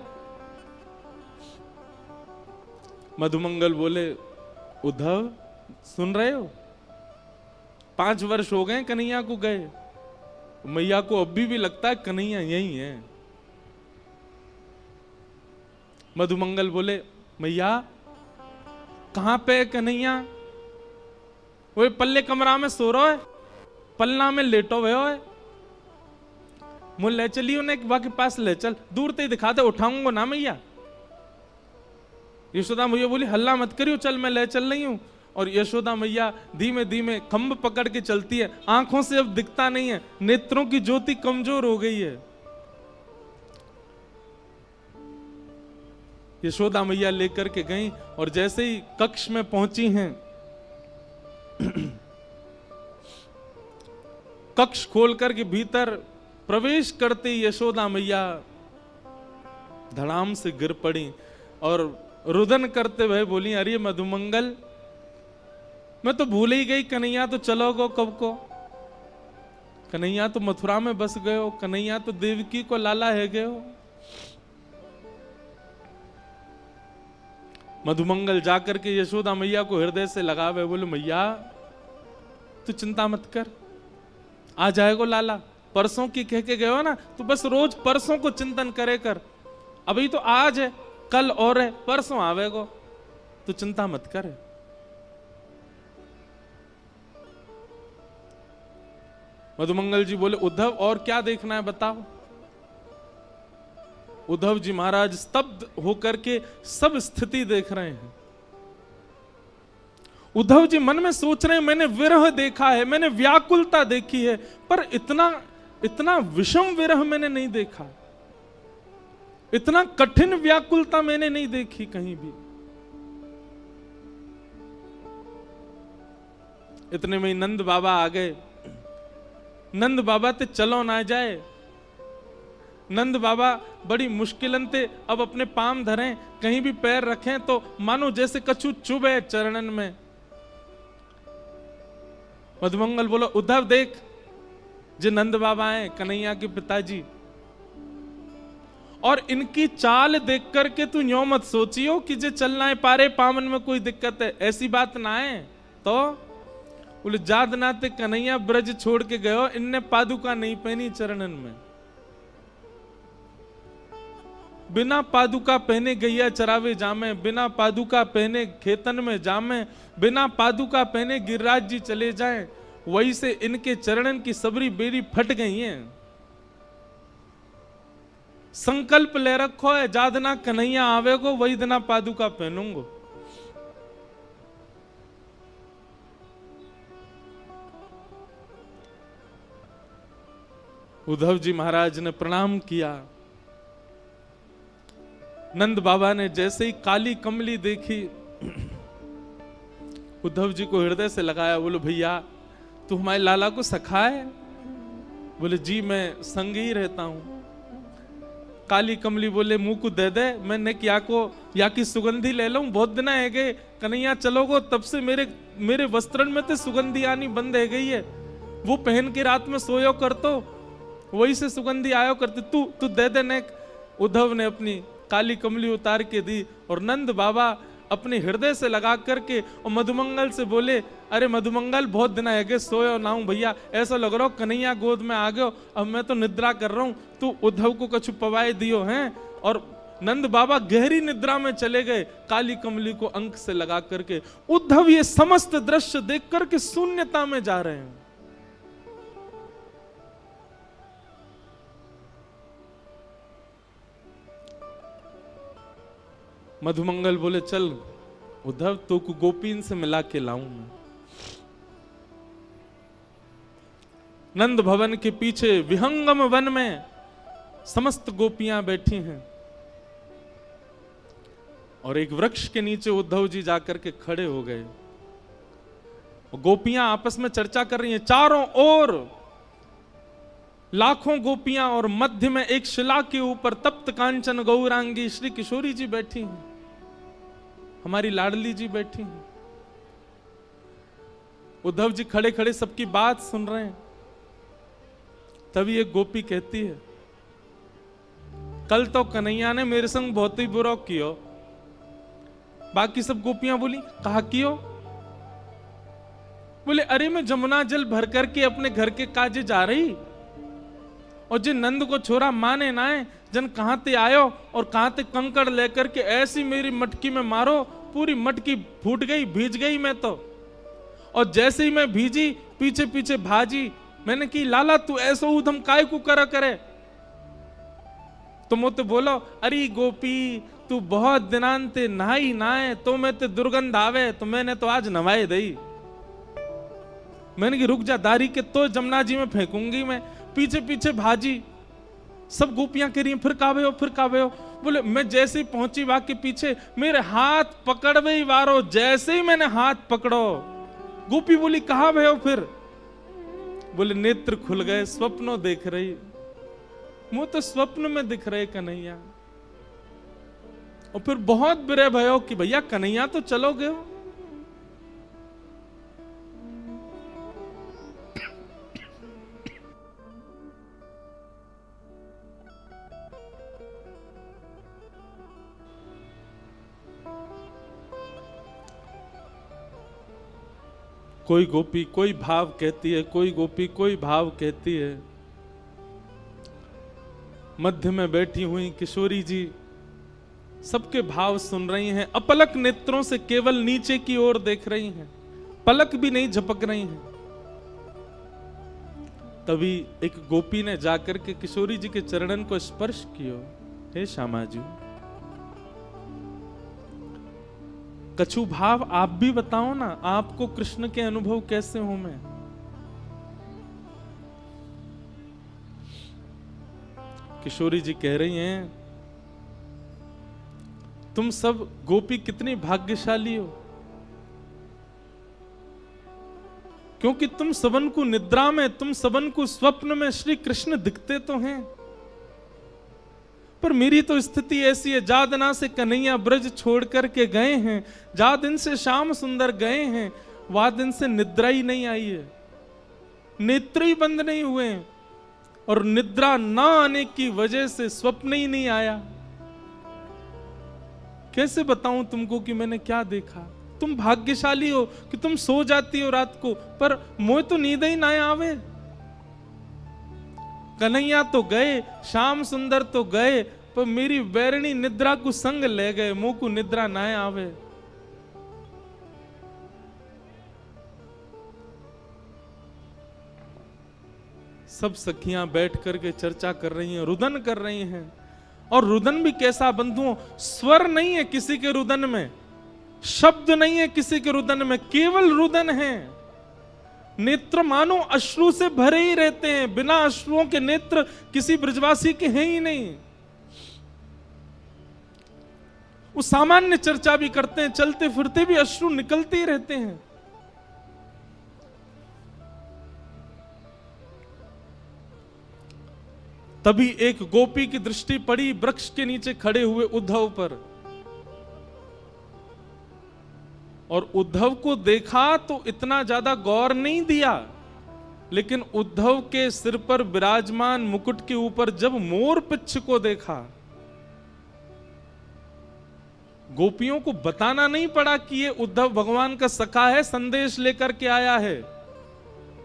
मधुमंगल बोले उद्धव सुन रहे हो, 5 वर्ष हो गए कन्हैया को गए, मैया को अभी भी लगता है कन्हैया यही है। मधुमंगल बोले मैया कहां पे कन्हैया? वो पल्ले कमरा में सो रहा है, पलना में लेटो हुए है, मुझे ले चली उन्हें बाकी पास ले चल, दूर ते दिखाते, उठाऊंगा ना मैया। यशोदा मैया बोली हल्ला मत करियो, चल मैं ले चल रही हूं। और यशोदा मैया धीमे धीमे खंभ पकड़ के चलती है, आंखों से अब दिखता नहीं है, नेत्रों की ज्योति कमजोर हो गई है। यशोदा मैया लेकर के गई और जैसे ही कक्ष में पहुंची हैं, कक्ष खोलकर के भीतर प्रवेश करते ही यशोदा मैया धड़ाम से गिर पड़ी और रुदन करते हुए बोली अरे मधुमंगल, मैं तो भूल ही गई, कन्हैया तो चलो गो कब को, कन्हैया तो मथुरा में बस गए हो, कन्हैया तो देवकी को लाला है गए हो। मधुमंगल जाकर के यशोदा मैया को हृदय से लगावे, बोले मैया तू चिंता मत कर, आ जाएगो लाला, परसों की कह के गए हो ना, तू बस रोज परसों को चिंतन करे कर, अभी तो आज है, कल और है, परसों आवेगो, तू चिंता मत कर। मधुमंगल जी बोले उद्धव और क्या देखना है बताओ। उद्धव जी महाराज स्तब्ध होकर के सब स्थिति देख रहे हैं। उद्धव जी मन में सोच रहे हैं मैंने विरह देखा है, मैंने व्याकुलता देखी है, पर इतना विषम विरह मैंने नहीं देखा, इतना कठिन व्याकुलता मैंने नहीं देखी कहीं भी। इतने में नंद बाबा आ गए। नंद बाबा ते चलो ना जाए, नंद बाबा बड़ी मुश्किलन ते अब अपने पाम धरें, कहीं भी पैर रखें तो मानो जैसे कछु चुभे चरणन में। मधुमंगल बोलो उद्धव देख, जे नंद बाबा हैं कन्हैया के पिताजी, और इनकी चाल देख करके तू यूं मत सोचियो कि जे चलना है पारे पामन में कोई दिक्कत है, ऐसी बात ना है। तो बोले जाद नाते कन्हैया ब्रज छोड़ के गयो, इनने पादुका नहीं पहनी चरणन में, बिना पादुका पहने गैया चरावे जामे, बिना पादुका पहने खेतन में जामे, बिना पादुका पहने गिरिराज जी चले जाएं, वही से इनके चरणन की सबरी बेरी फट गई हैं। संकल्प ले रखो है, जादना कन्हैया आवेगो वही दिना पादुका पहनूंगो। उद्धव जी महाराज ने प्रणाम किया। नंद बाबा ने जैसे ही काली कमली देखी, उद्धव जी को हृदय से लगाया, बोलो भैया तू हमारे लाला को सखा है? बोले जी मैं संग ही रहता हूं। काली कमली बोले मुंह को दे दे, मैंने क्या को या की सुगंधी ले लूं, बहुत दिन है गए कन्हैया चलोगो, तब से मेरे वस्त्रन में तो सुगंधी आनी बंद है गई है, वो पहन के रात में सोयो कर तो वही से सुगंधी आयो करती, तू दे दे ने। उद्धव ने अपनी काली कमली उतार के दी और नंद बाबा अपने हृदय से लगा करके और मधुमंगल से बोले अरे मधुमंगल बहुत दिन है गए, सोयो ना हूं भैया, ऐसा लग रहा हो कन्हैया गोद में आ गयो, अब मैं तो निद्रा कर रहा हूं, तू उद्धव को कछु पवाए दियो हैं। और नंद बाबा गहरी निद्रा में चले गए, काली कमली को अंक से लगा करके। उद्धव ये समस्त दृश्य देख करके शून्यता में जा रहे हैं। मधुमंगल बोले चल उद्धव तो को गोपीन से मिला के लाऊं मैं। नंद भवन के पीछे विहंगम वन में समस्त गोपियां बैठी हैं और एक वृक्ष के नीचे उद्धव जी जाकर के खड़े हो गए। गोपियां आपस में चर्चा कर रही हैं, चारों ओर लाखों गोपियां और मध्य में एक शिला के ऊपर तप्त कांचन गौरांगी श्री किशोरी जी बैठी हैं, हमारी लाडली जी बैठी हैं। उद्धव जी खड़े खड़े सबकी बात सुन रहे हैं। तभी एक गोपी कहती है, कल तो कन्हैया ने मेरे संग बहुत ही बुरा किया। बाकी सब गोपियां बोली, कहा कियो? बोले, अरे मैं जमुना जल भर करके अपने घर के काजे जा रही, और जिन नंद को छोरा माने ना है, जन कहां ते आयो और कहां ते कंकड़ लेकर के ऐसी मेरी मटकी में मारो, पूरी मटकी फूट गई, भीज गई मैं तो। और जैसे ही मैं भीजी, पीछे पीछे भाजी। मैंने की, लाला तू ऐसो उधम काय को करा करे? तुम तो बोलो, अरे गोपी तू बहुत दिनांते नहाई नाए, तो मैं ते दुर्गंध आवे, तो मैंने तो आज नवाए दई। मैंने की, रुक जा दारी के, तो जमुना जी में फेंकूंगी मैं। पीछे पीछे भाजी, सब गोपियां कह रही हैं, फिर कावे हो, फिर कावे हो। बोले, मैं जैसे ही पहुंची वाक के पीछे, मेरे हाथ पकड़वे ही वारो। जैसे ही मैंने हाथ पकड़ो, गोपी बोली, कहां भय हो फिर? बोले, नेत्र खुल गए, स्वप्नों देख रही। मुंह तो स्वप्न में दिख रहे कन्हैया। और फिर बहुत बुरे भयो कि भैया कन्हैया तो चलो गए हो। कोई गोपी कोई भाव कहती है, कोई गोपी कोई भाव कहती है। मध्य में बैठी हुई किशोरी जी सबके भाव सुन रही हैं, अपलक नेत्रों से केवल नीचे की ओर देख रही हैं, पलक भी नहीं झपक रही हैं। तभी एक गोपी ने जाकर के किशोरी जी के चरणन को स्पर्श किया। हे श्यामा जी, कछु भाव आप भी बताओ ना, आपको कृष्ण के अनुभव कैसे हो? मैं किशोरी जी कह रही हैं, तुम सब गोपी कितनी भाग्यशाली हो, क्योंकि तुम सबन को निद्रा में, तुम सबन को स्वप्न में श्री कृष्ण दिखते तो हैं। पर मेरी तो स्थिति ऐसी है, जा दिना से कन्हैया ब्रज छोड़ करके गए हैं, जा दिन से श्याम सुंदर गए हैं, वह दिन से निद्रा ही नहीं आई है, नेत्र ही बंद नहीं हुए हैं, और निद्रा ना आने की वजह से स्वप्न ही नहीं आया। कैसे बताऊं तुमको कि मैंने क्या देखा? तुम भाग्यशाली हो कि तुम सो जाती हो रात को, पर मोह तो नींद ही ना आवे। कन्हैया तो गए, श्याम सुंदर तो गए, पर मेरी बैरणी निद्रा को संग ले गए, मुंह को निद्रा ना आवे। सब सखियां बैठ करके चर्चा कर रही हैं, रुदन कर रही हैं। और रुदन भी कैसा बंधुओं, स्वर नहीं है किसी के रुदन में, शब्द नहीं है किसी के रुदन में, केवल रुदन है। नेत्र मानो अश्रु से भरे ही रहते हैं, बिना अश्रुओं के नेत्र किसी ब्रजवासी के हैं ही नहीं। वो सामान्य चर्चा भी करते हैं, चलते फिरते भी अश्रु निकलते ही रहते हैं। तभी एक गोपी की दृष्टि पड़ी वृक्ष के नीचे खड़े हुए उद्धव पर, और उद्धव को देखा तो इतना ज्यादा गौर नहीं दिया, लेकिन उद्धव के सिर पर विराजमान मुकुट के ऊपर जब मोर पिच्छ को देखा, गोपियों को बताना नहीं पड़ा कि ये उद्धव भगवान का सखा है, संदेश लेकर के आया है।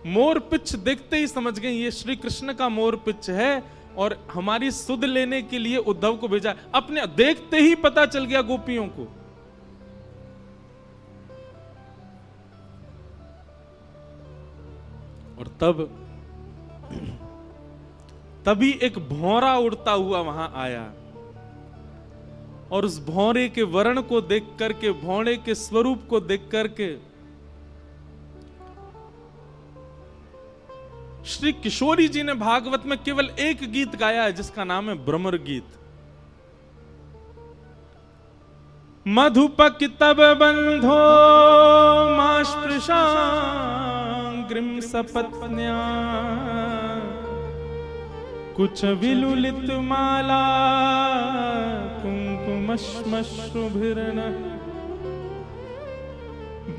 मोर पिच्छ देखते ही समझ गए ये श्री कृष्ण का मोर पिच्छ है, और हमारी सुध लेने के लिए उद्धव को भेजा। अपने देखते ही पता चल गया गोपियों को। और तभी एक भौरा उड़ता हुआ वहां आया, और उस भौरे के वर्ण को देख करके, भौरे के स्वरूप को देख करके श्री किशोरी जी ने भागवत में केवल एक गीत गाया है, जिसका नाम है भ्रमर गीत। मधुपकितव बंधो मास्पृशांग्रिम सपत्न्या कुछ विलुलित माला कुंकुमश्मश्रुभिर्न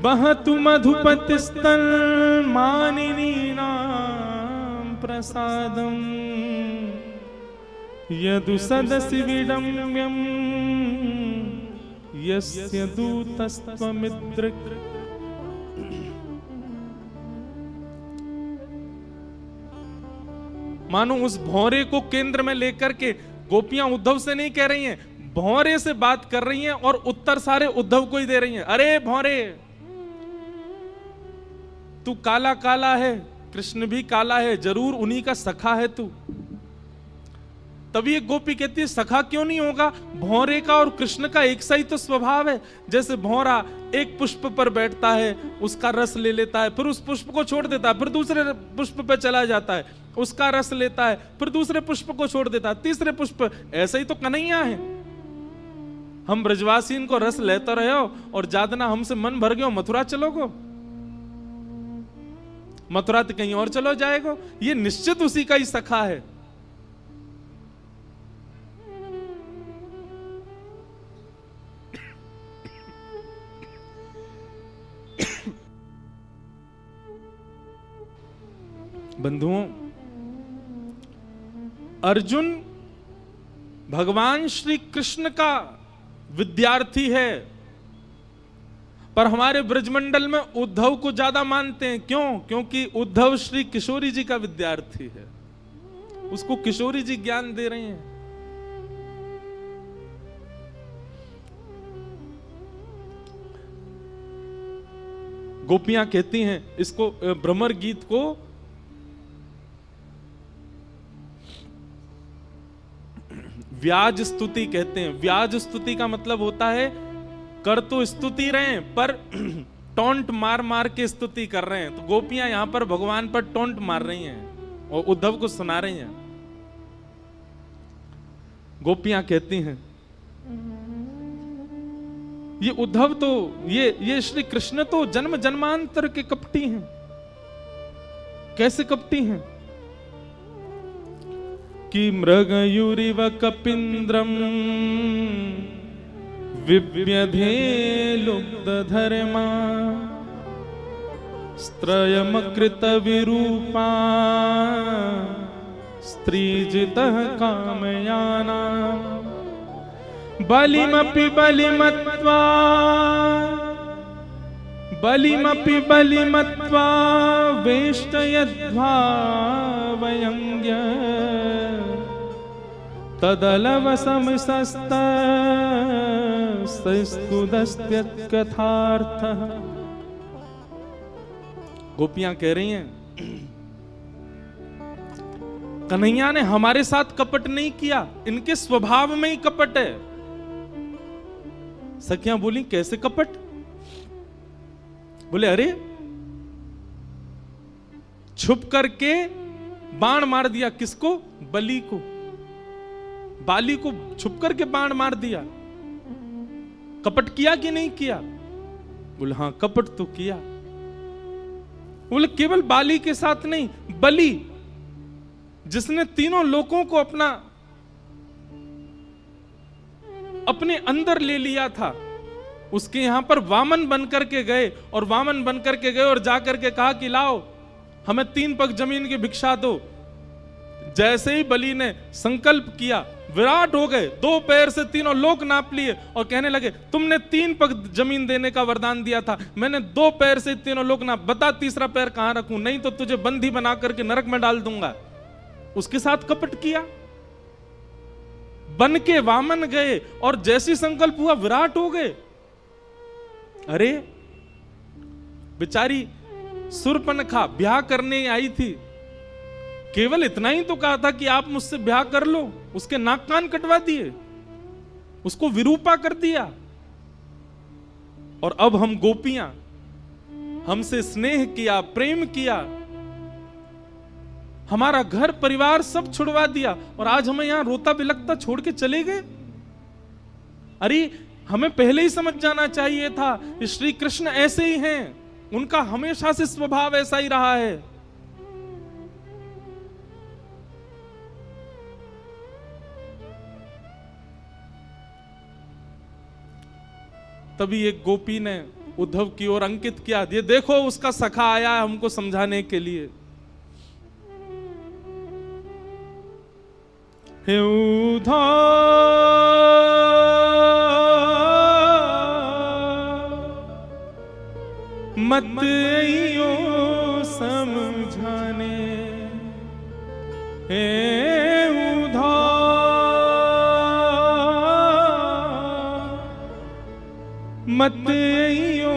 बहतु मधुपतिस्तन मानिनीनां प्रसादं यदु सदसि विडम्यं यस्य दूतस्त्वमिद्रिक्। मानो उस भौरे को केंद्र में लेकर के गोपियां उद्धव से नहीं कह रही हैं, भौरे से बात कर रही हैं और उत्तर सारे उद्धव को ही दे रही हैं। अरे भौरे, तू काला काला है, कृष्ण भी काला है, जरूर उन्हीं का सखा है तू। तभी एक गोपी कहती है सखा क्यों नहीं होगा, भौरे का और कृष्ण का एक सा ही तो स्वभाव है। जैसे भौरा एक पुष्प पर बैठता है, उसका रस ले लेता है, फिर उस पुष्प को छोड़ देता है, फिर दूसरे पुष्प पर चला जाता है, उसका रस लेता है, फिर दूसरे पुष्प को छोड़ देता है, तीसरे पुष्प। ऐसे ही तो कन्हैया है। हम ब्रजवासी इनको रस लेते रहे हो और जादना हमसे मन भर गयो, मथुरा चलोगो, मथुरा तो कहीं और चलो जाएगो। ये निश्चित उसी का ही सखा है। बंधुओं, अर्जुन भगवान श्री कृष्ण का विद्यार्थी है, पर हमारे ब्रजमंडल में उद्धव को ज्यादा मानते हैं। क्यों? क्योंकि उद्धव श्री किशोरी जी का विद्यार्थी है, उसको किशोरी जी ज्ञान दे रहे हैं। गोपियां कहती हैं, इसको भ्रमर गीत को व्याज स्तुति कहते हैं। व्याज स्तुति का मतलब होता है कर तो स्तुति रहे हैं पर टोंट मार मार के स्तुति कर रहे हैं। तो गोपियां यहां पर भगवान पर टोंट मार रही हैं और उद्धव को सुना रही हैं। गोपियां कहती हैं ये उद्धव तो ये श्री कृष्ण तो जन्म जन्मांतर के कपटी हैं। कैसे कपटी हैं? कि मृगयुरिव कपिंद्रम विव्यधे लुब्धधर्मा स्त्रयमकृत विरूपा स्त्रीजितः कामयाना बलिमपि बलिमत्वा वेष्टयद्भावयङ्ग्य तदलवसमस्तस्तुदस्त्यत्कथार्थः। गोपियां कह रही हैं कन्हैया ने हमारे साथ कपट नहीं किया, इनके स्वभाव में ही कपट है। सखियां बोली कैसे कपट? बोले अरे छुप करके बाण मार दिया। किसको? बलि को, बाली को छुप करके बाण मार दिया। कपट किया कि नहीं किया? बोले हाँ कपट तो किया। बोले केवल बाली के साथ नहीं, बलि जिसने तीनों लोगों को अपने अंदर ले लिया था, उसके यहां पर वामन बनकर के गए और वामन बनकर के गए और जाकर के कहा कि लाओ हमें 3 पग जमीन की भिक्षा दो। जैसे ही बलि ने संकल्प किया, विराट हो गए, 2 पैर से तीनों लोक नाप लिए और कहने लगे तुमने 3 पग जमीन देने का वरदान दिया था, मैंने 2 पैर से तीनों लोक नाप, बता तीसरा पैर कहां रखूं, नहीं तो तुझे बंदी बना करके नरक में डाल दूंगा। उसके साथ कपट किया, बन के वामन गए और जैसी संकल्प हुआ विराट हो गए। अरे बेचारी शूर्पणखा ब्याह करने आई थी, केवल इतना ही तो कहा था कि आप मुझसे ब्याह कर लो, उसके नाक कान कटवा दिए, उसको विरूपा कर दिया। और अब हम गोपियां, हमसे स्नेह किया, प्रेम किया, हमारा घर परिवार सब छुड़वा दिया और आज हमें यहां रोता बिलखता छोड़ के चले गए। अरे हमें पहले ही समझ जाना चाहिए था कि श्री कृष्ण ऐसे ही हैं, उनका हमेशा से स्वभाव ऐसा ही रहा है। तभी एक गोपी ने उद्धव की ओर अंकित किया, ये देखो उसका सखा आया है हमको समझाने के लिए। हे उद्धव मत आइयो समझाने, हे मत आइयो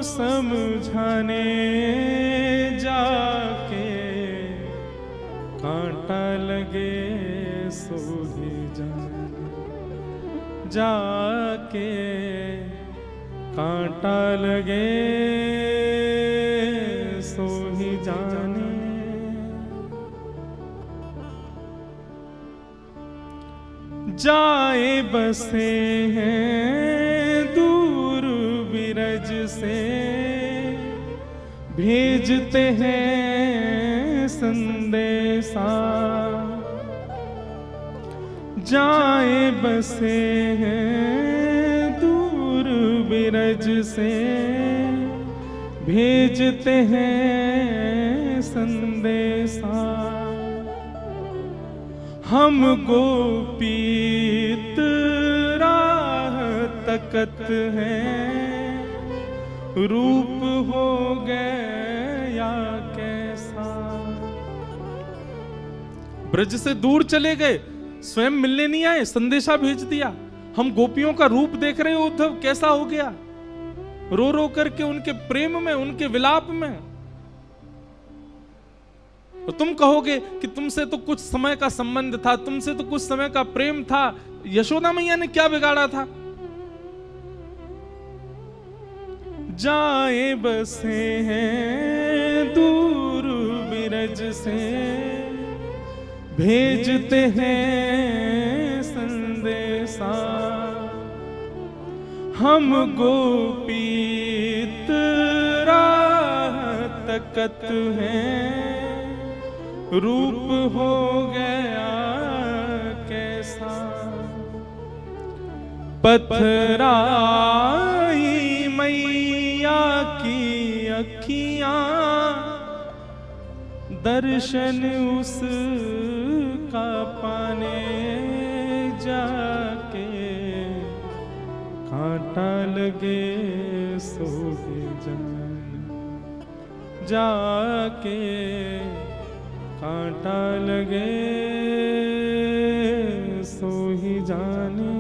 समझाने, जाके कांटा लगे सो ही जाने, जाके कांटा लगे सो ही जाने। जाए बसे हैं दूर बिरज से, भेजते हैं संदेशा, जाए बसे हैं दूर बिरज से, भेजते हैं संदेशा। हम गोपीत राह तकत हैं, रूप हो गया कैसा। ब्रज से दूर चले गए, स्वयं मिलने नहीं आए, संदेशा भेज दिया। हम गोपियों का रूप देख रहे हो उद्धव कैसा हो गया, रो रो करके उनके प्रेम में, उनके विलाप में। तो तुम कहोगे कि तुमसे तो कुछ समय का संबंध था, तुमसे तो कुछ समय का प्रेम था, यशोदा मैया ने क्या बिगाड़ा था। जाए बसे हैं दूर बिरज से, भेजते हैं संदेशा। हम गोपीत राह तकत हैं, रूप हो गया कैसा। पथराई मैया की अखियां, दर्शन उसका पाने जाके, कांटा लगे सो ही जाने, जाके कांटा लगे सो ही जाने।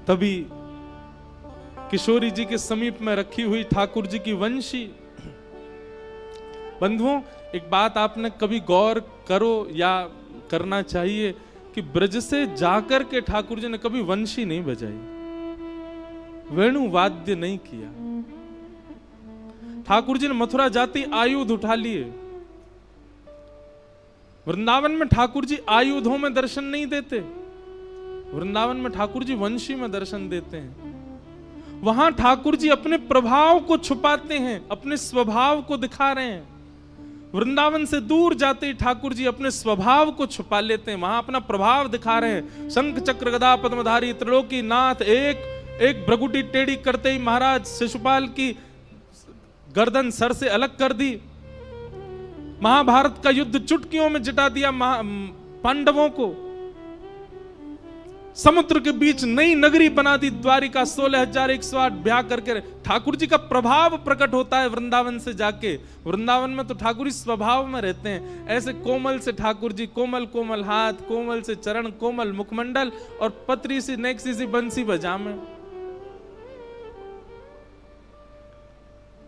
तभी किशोरी जी के समीप में रखी हुई ठाकुर जी की वंशी। बंधुओं, एक बात आपने कभी गौर करो या करना चाहिए कि ब्रज से जाकर के ठाकुर जी ने कभी वंशी नहीं बजाई, वेणु वाद्य नहीं किया। ठाकुर जी ने मथुरा जाती आयुध उठा लिए। वृंदावन में ठाकुर जी आयुधों में दर्शन नहीं देते, वृंदावन में ठाकुर जी वंशी में दर्शन देते हैं। वहां ठाकुर जी अपने प्रभाव को छुपाते हैं, अपने स्वभाव को दिखा रहे हैं। वृंदावन से दूर जाते ही ठाकुर जी अपने स्वभाव को छुपा लेते हैं, वहां अपना प्रभाव दिखा रहे हैं। शंख चक्र गदा पद्मधारी त्रिलोकी नाथ, एक भ्रगुटी टेढ़ी करते ही महाराज शिशुपाल की गर्दन सर से अलग कर दी। महाभारत का युद्ध चुटकियों में जिता दिया पांडवों को। समुद्र के बीच नई नगरी बना दी द्वारिका, 16,108 ब्याह करके। ठाकुर जी का प्रभाव प्रकट होता है वृंदावन से जाके। वृंदावन में तो ठाकुर जी स्वभाव में रहते हैं। ऐसे कोमल से ठाकुर जी, कोमल कोमल हाथ, कोमल से चरण, कोमल मुखमंडल और पतरी सी नेक्सी सी बंसी बजामे।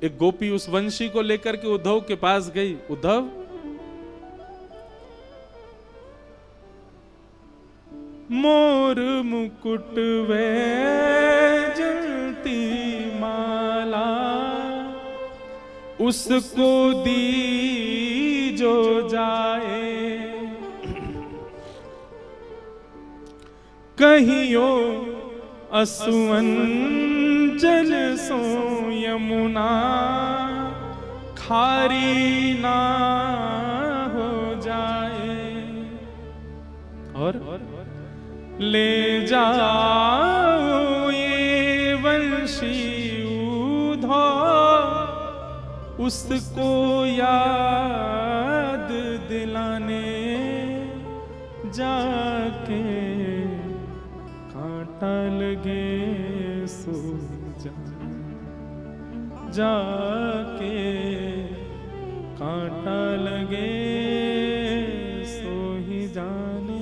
एक गोपी उस वंशी को लेकर के उद्धव के पास गई। उद्धव, मोर मुकुट वे जलती माला, उसको दी जो जाए। कहियो असुवन जल सो यमुना खारी ना हो जाए। और ले जाओ ये वंशी उधो उसको याद दिलाने जाके कांटा लगे सो जाके कांटा लगे सो ही जाने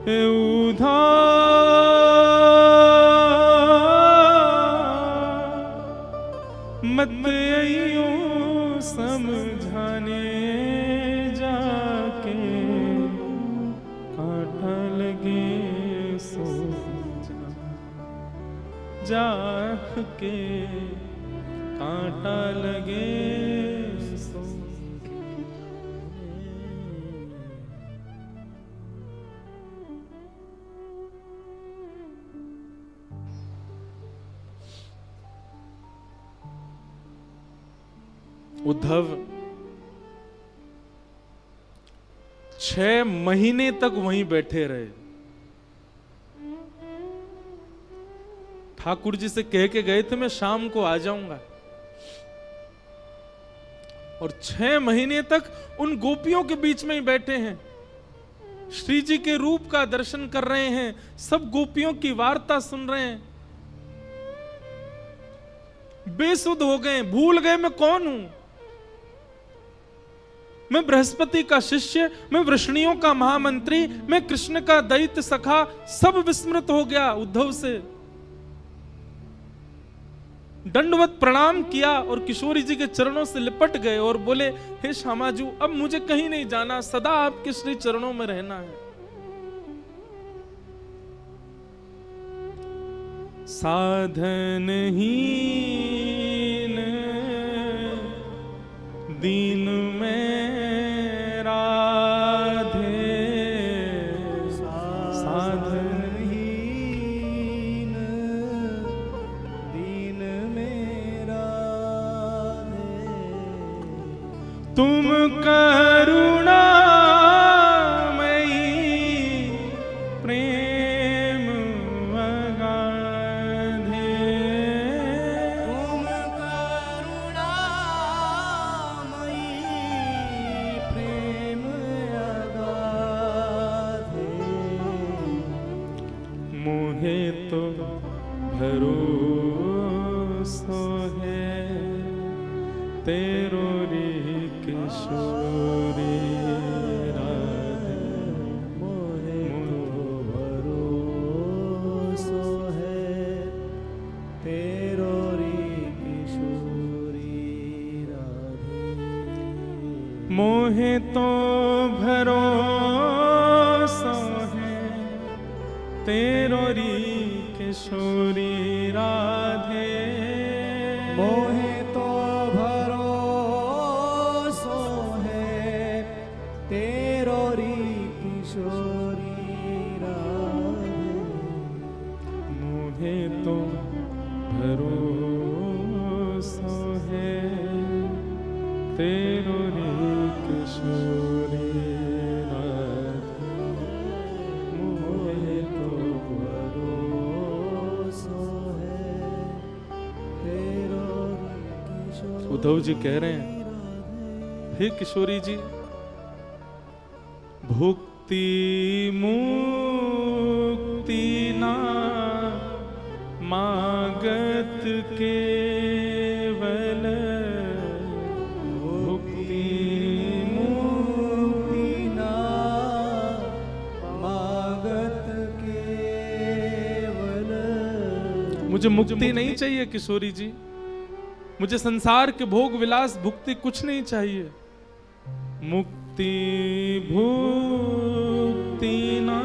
उधा मत आइयो समझाने जाके कांटा लगे सो जाके कांटा लगे सो। उद्धव 6 महीने तक वहीं बैठे रहे। ठाकुर जी से कह के गए थे मैं शाम को आ जाऊंगा, और 6 महीने तक उन गोपियों के बीच में ही बैठे हैं, श्री जी के रूप का दर्शन कर रहे हैं, सब गोपियों की वार्ता सुन रहे हैं। बेसुध हो गए, भूल गए मैं कौन हूं। मैं बृहस्पति का शिष्य, मैं वृष्णियों का महामंत्री, मैं कृष्ण का दैत्य सखा, सब विस्मृत हो गया। उद्धव से दंडवत प्रणाम किया और किशोरी जी के चरणों से लिपट गए और बोले, हे श्यामाजू, अब मुझे कहीं नहीं जाना, सदा आपके श्री चरणों में रहना है। साधन हीन दीन में राधे, साधन हीन दीन में राधे, तुम करुणा भरोसो है तेरो रे किशोरी राधे, मोहे तो भरोसो है तेरो रे किशोरी राधे, मोहे तो भरोसो है तेरो री किशोरी राधे, मोहे तो भरोसो है तेरो री किशोरी राधे, मोहे तो भरोसो है तेरो री किशोरी उद्धव जी कह रहे हैं, हे किशोरी जी, भुक्ति मुक्ति ना मागत केवल, भुक्ति मुक्ति ना मागत केवल। मुझे मुक्ति नहीं चाहिए किशोरी जी, मुझे संसार के भोग विलास भुक्ति कुछ नहीं चाहिए। मुक्ति भुक्ति ना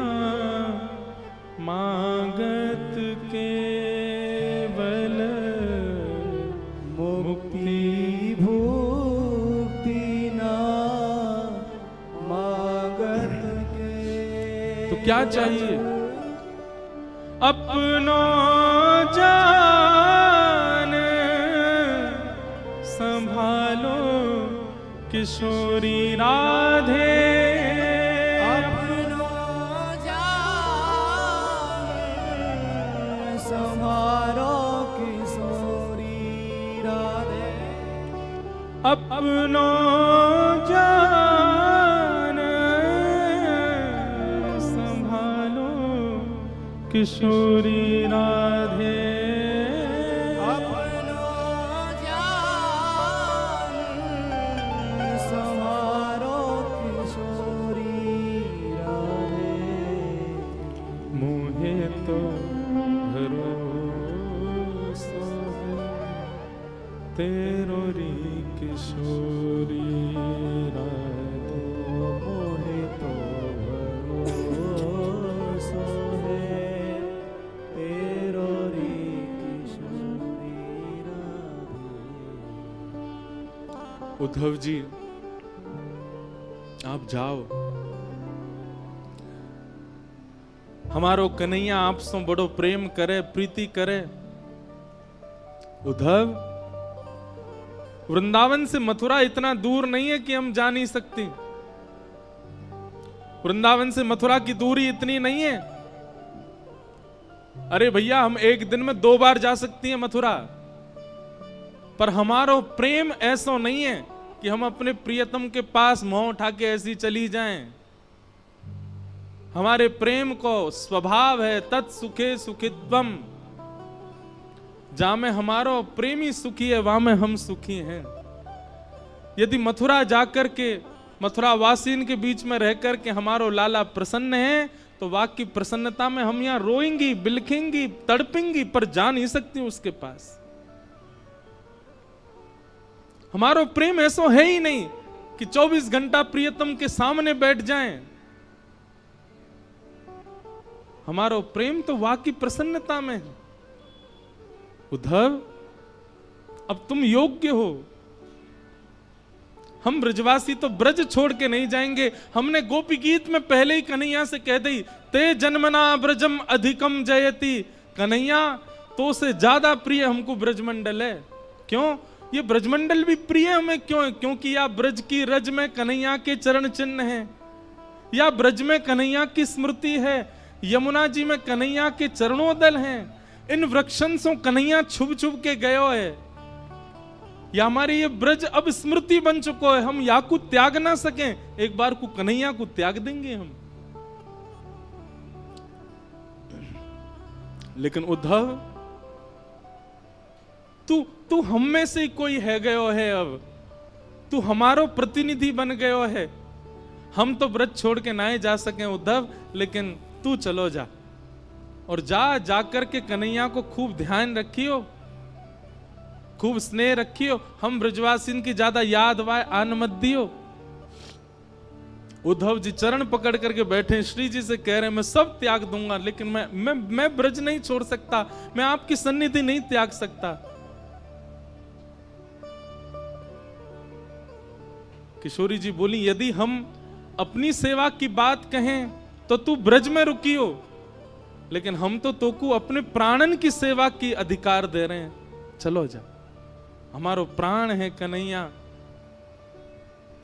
मागत केवल, मुक्ति भुक्ति ना मागत केवल। तो क्या चाहिए? अपनो जान संभालो किशोरी राधे, अपनो जान संभालो किशोरी राधे, अपनो जान संभालो किशोरी राधे, अपनो जान संभालो किशोरी राधे, मोहे तो भरोसा है तेरो री किशोरी राधे, मोहे तो भरोसा है तेरो री किशोरी राधे। उद्धव जी आप जाओ, हमारो कन्हैया आपसे बड़ो प्रेम करे, प्रीति करे। उद्धव, वृंदावन से मथुरा इतना दूर नहीं है कि हम जा नहीं सकते। वृंदावन से मथुरा की दूरी इतनी नहीं है। अरे भैया, हम एक दिन में 2 बार जा सकती हैं मथुरा, पर हमारो प्रेम ऐसा नहीं है कि हम अपने प्रियतम के पास मुंह उठा के ऐसी चली जाएं। हमारे प्रेम को स्वभाव है तत्सुखे सुखित्वम, जहां में हमारो प्रेमी सुखी है वहां में हम सुखी हैं। यदि मथुरा जाकर के मथुरा वासीन के बीच में रहकर के हमारो लाला प्रसन्न है, तो वाक्य प्रसन्नता में हम यहां रोएंगी, बिलखेंगी, तड़पेंगी, पर जा नहीं सकती उसके पास। हमारो प्रेम ऐसा है ही नहीं कि 24 घंटा प्रियतम के सामने बैठ जाएं। हमारो प्रेम तो वाकई प्रसन्नता में है। उद्धव, अब तुम योग्य हो। हम ब्रजवासी तो ब्रज छोड़ के नहीं जाएंगे। हमने गोपी गीत में पहले ही कन्हैया से कह दी, ते जन्मना ब्रजम अधिकम जयति। कन्हैया, तो से ज्यादा प्रिय हमको ब्रजमंडल है। क्यों? ये ब्रजमंडल भी प्रिय हमें क्यों है? क्योंकि या ब्रज की रज में कन्हैया के चरण चिन्ह हैं, या ब्रज में कन्हैया की स्मृति है, यमुना जी में कन्हैया के चरणोदल हैं। इन वृक्षन से कन्हैया छुप छुप के गयो है। या हमारे ये ब्रज अब स्मृति बन चुको है, हम या को त्याग ना सकें, एक बार को कन्हैया को त्याग देंगे हम। लेकिन उद्धव, तू हम में से कोई है गयो है। अब तू हमारो प्रतिनिधि बन गयो है। हम तो ब्रज छोड़ के ना ही जा सके उद्धव, लेकिन तू चलो जा, और जाकर के कन्हैया को खूब ध्यान रखियो, खूब स्नेह रखियो। हम ब्रजवासिन की ज्यादा याद वाय आन मत दियो। उद्धव जी चरण पकड़ करके बैठे, श्री जी से कह रहे हैं मैं सब त्याग दूंगा, लेकिन मैं ब्रज नहीं छोड़ सकता, मैं आपकी सन्निधि नहीं त्याग सकता। किशोरी जी बोली, यदि हम अपनी सेवा की बात कहें तो तू ब्रज में रुकियो, लेकिन हम तो तोको अपने प्राणन की सेवा की अधिकार दे रहे हैं। चलो जा, हमारो प्राण है कन्हैया,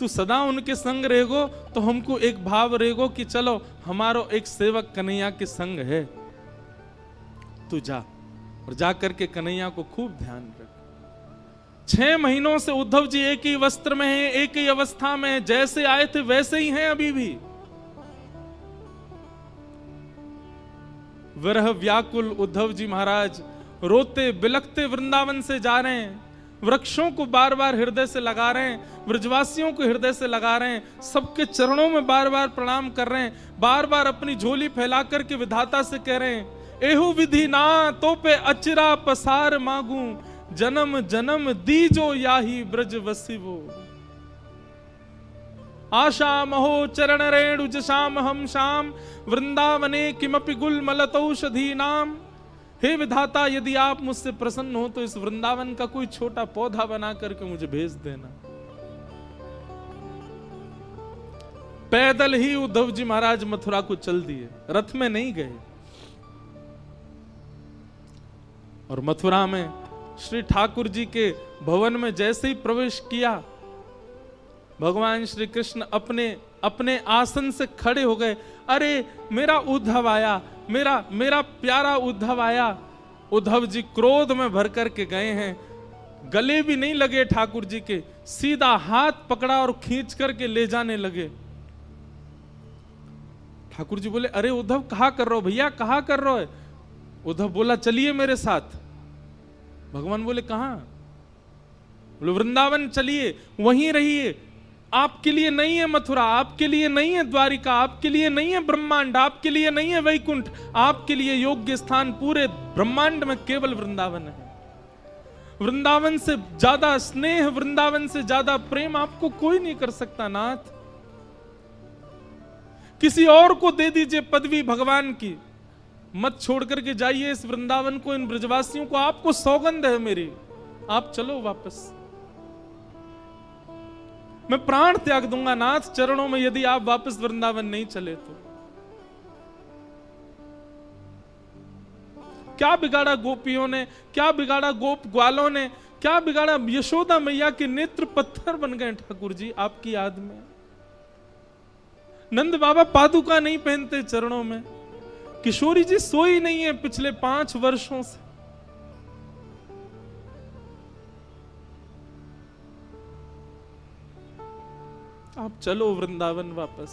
तू सदा उनके संग रहेगो तो हमको एक भाव रहेगो कि चलो हमारो एक सेवक कन्हैया के संग है। तू जा, और जा करके कन्हैया को खूब ध्यान रख। 6 महीनों से उद्धव जी एक ही वस्त्र में हैं, एक ही अवस्था में हैं, जैसे आए थे वैसे ही हैं अभी भी। विरह व्याकुल उद्धव जी महाराज रोते बिलखते वृंदावन से जा रहे हैं। वृक्षों को बार बार हृदय से लगा रहे हैं, ब्रजवासियों को हृदय से लगा रहे हैं, सबके चरणों में बार बार प्रणाम कर रहे हैं, बार बार अपनी झोली फैला करके विधाता से कह रहे हैं, एहु विधि ना तो पे अचिरा पसार मांगू, जन्म जन्म दीजो याही ब्रज वसिवो। आशा महो चरण रेणु जशाम हम शाम, वृंदावने किमपि गुलमलतौषधी नाम। हे विधाता, यदि आप मुझसे प्रसन्न हो तो इस वृंदावन का कोई छोटा पौधा बना करके मुझे भेज देना। पैदल ही उद्धव जी महाराज मथुरा को चल दिए, रथ में नहीं गए। और मथुरा में श्री ठाकुर जी के भवन में जैसे ही प्रवेश किया, भगवान श्री कृष्ण अपने अपने आसन से खड़े हो गए। अरे मेरा उद्धव आया, मेरा प्यारा उद्धव आया। उद्धव जी क्रोध में भर करके गए हैं, गले भी नहीं लगे ठाकुर जी के, सीधा हाथ पकड़ा और खींच करके ले जाने लगे। ठाकुर जी बोले, अरे उद्धव कहा कर रहे हो भैया, कहा कर रहे हो? उद्धव बोला, चलिए मेरे साथ। भगवान बोले, कहां? बोले, वृंदावन चलिए, वहीं रहिए। आपके लिए नहीं है मथुरा, आपके लिए नहीं है द्वारिका, आपके लिए नहीं है ब्रह्मांड, आपके लिए नहीं है वैकुंठ, आपके लिए योग्य स्थान पूरे ब्रह्मांड में केवल वृंदावन है। वृंदावन से ज्यादा स्नेह, वृंदावन से ज्यादा प्रेम आपको कोई नहीं कर सकता नाथ। किसी और को दे दीजिए पदवी भगवान की, मत छोड़ करके जाइए इस वृंदावन को, इन ब्रजवासियों को। आपको सौगंध है मेरी, आप चलो वापस। मैं प्राण त्याग दूंगा नाथ चरणों में यदि आप वापस वृंदावन नहीं चले तो। क्या बिगाड़ा गोपियों ने, क्या बिगाड़ा गोप ग्वालों ने, क्या बिगाड़ा? यशोदा मैया के नेत्र पत्थर बन गए ठाकुर जी आपकी याद में। नंद बाबा पादुका नहीं पहनते चरणों में। किशोरी जी सोई नहीं है पिछले 5 वर्षों से। आप चलो वृंदावन वापस।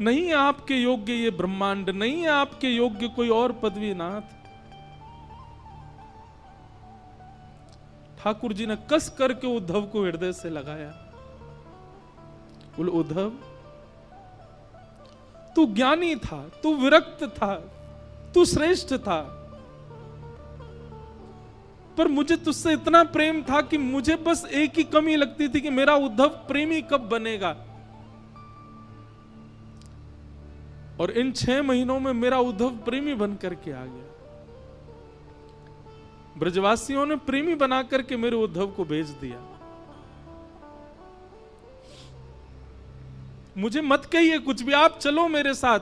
नहीं है आपके योग्य ये ब्रह्मांड, नहीं है आपके योग्य कोई और पदवी नाथ। ठाकुर जी ने कस करके उद्धव को हृदय से लगाया। बोले, उद्धव तू ज्ञानी था, तू विरक्त था, तू श्रेष्ठ था, पर मुझे तुझसे इतना प्रेम था कि मुझे बस एक ही कमी लगती थी कि मेरा उद्धव प्रेमी कब बनेगा। और इन 6 महीनों में मेरा उद्धव प्रेमी बन करके आ गया। ब्रजवासियों ने प्रेमी बना करके मेरे उद्धव को भेज दिया। मुझे मत कहिए कुछ भी, आप चलो मेरे साथ।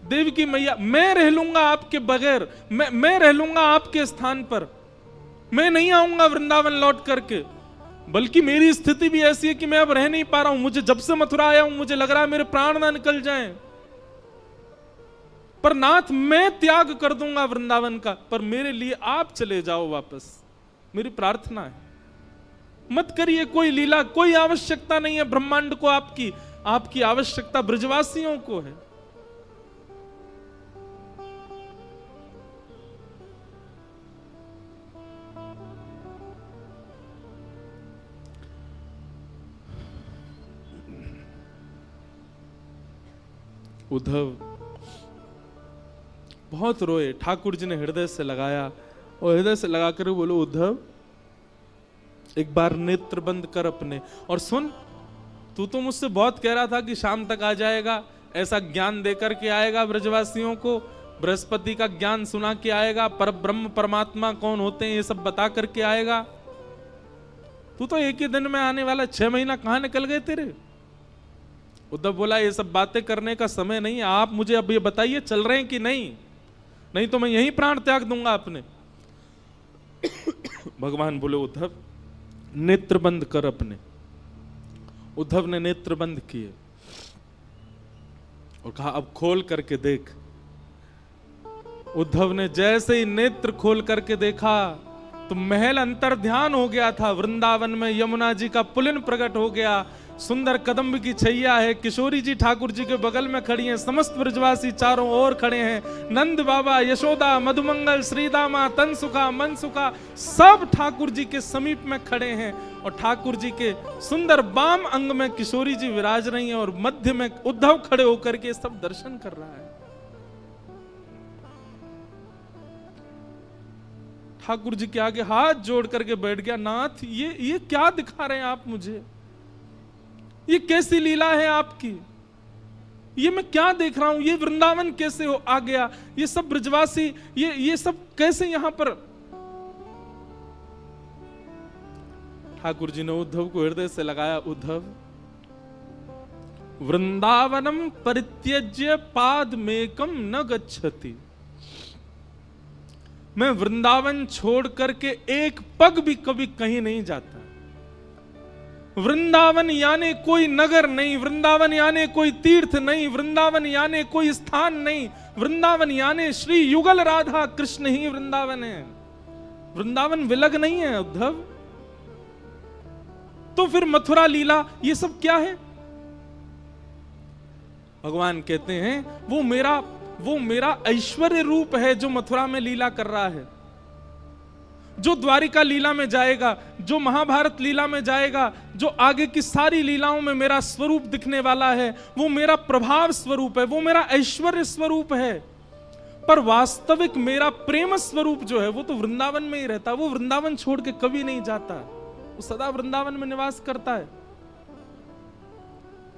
देवकी मैया, मैं रह लूंगा आपके बगैर, मैं रह लूंगा आपके स्थान पर। मैं नहीं आऊंगा वृंदावन लौट करके, बल्कि मेरी स्थिति भी ऐसी है कि मैं अब रह नहीं पा रहा हूं। मुझे जब से मथुरा आया हूं मुझे लग रहा है मेरे प्राण ना निकल जाएं। पर नाथ मैं त्याग कर दूंगा वृंदावन का, पर मेरे लिए आप चले जाओ वापस, मेरी प्रार्थना है। मत करिए कोई लीला, कोई आवश्यकता नहीं है ब्रह्मांड को आपकी, आपकी आवश्यकता ब्रजवासियों को है। उद्धव बहुत रोए। ठाकुर जी ने हृदय से लगाया और हृदय से लगाकर बोलो, उद्धव एक बार नेत्र बंद कर अपने और सुन। तू तो मुझसे बहुत कह रहा था कि शाम तक आ जाएगा, ऐसा ज्ञान देकर के आएगा ब्रजवासियों को, बृहस्पति का ज्ञान सुना के आएगा, पर ब्रह्म परमात्मा कौन होते हैं ये सब बता करके आएगा। तू तो एक ही दिन में आने वाला, 6 महीना कहां निकल गए तेरे? उद्धव बोला, ये सब बातें करने का समय नहीं है, आप मुझे अब ये बताइए चल रहे हैं कि नहीं, नहीं तो मैं यही प्राण त्याग दूंगा अपने। भगवान बोले, उद्धव नेत्र बंद कर अपने। उद्धव ने नेत्र बंद किए और कहा, अब खोल करके देख। उद्धव ने जैसे ही नेत्र खोल करके देखा तो महल अंतर ध्यान हो गया था। वृंदावन में यमुना जी का पुलिन प्रकट हो गया, सुंदर कदम्ब की छैया है, किशोरी जी ठाकुर जी के बगल में खड़ी हैं, समस्त ब्रजवासी चारों ओर खड़े हैं, नंद बाबा, यशोदा, मधुमंगल, श्रीदामा, तनसुखा, मनसुखा सब ठाकुर जी के समीप में खड़े हैं। और ठाकुर जी के सुंदर बाम अंग में किशोरी जी विराज रही हैं और मध्य में उद्धव खड़े होकर के सब दर्शन कर रहा है। ठाकुर जी के आगे हाथ जोड़ करके बैठ गया, नाथ ये क्या दिखा रहे हैं आप मुझे? ये कैसी लीला है आपकी? ये मैं क्या देख रहा हूं? ये वृंदावन कैसे आ गया? ये सब ब्रजवासी, ये सब कैसे यहां पर? ठाकुर जी ने उद्धव को हृदय से लगाया, उद्धव वृंदावनम परित्यज्य पादमेकम न गच्छति, मैं वृंदावन छोड़ करके एक पग भी कभी कहीं नहीं जाता। वृंदावन यानी कोई नगर नहीं, वृंदावन यानी कोई तीर्थ नहीं, वृंदावन यानी कोई स्थान नहीं, वृंदावन यानी श्री युगल राधा कृष्ण ही वृंदावन है। वृंदावन विलग नहीं है उद्धव। तो फिर मथुरा लीला ये सब क्या है? भगवान कहते हैं वो मेरा ऐश्वर्य रूप है जो मथुरा में लीला कर रहा है। जो द्वारिका लीला में जाएगा, जो महाभारत लीला में जाएगा, जो आगे की सारी लीलाओं में मेरा स्वरूप दिखने वाला है, वो मेरा प्रभाव स्वरूप है, वो मेरा ऐश्वर्य स्वरूप है। पर वास्तविक मेरा प्रेम स्वरूप जो है वो तो वृंदावन में ही रहता। वो वृंदावन छोड़ के कभी नहीं जाता, वो सदा वृंदावन में निवास करता है।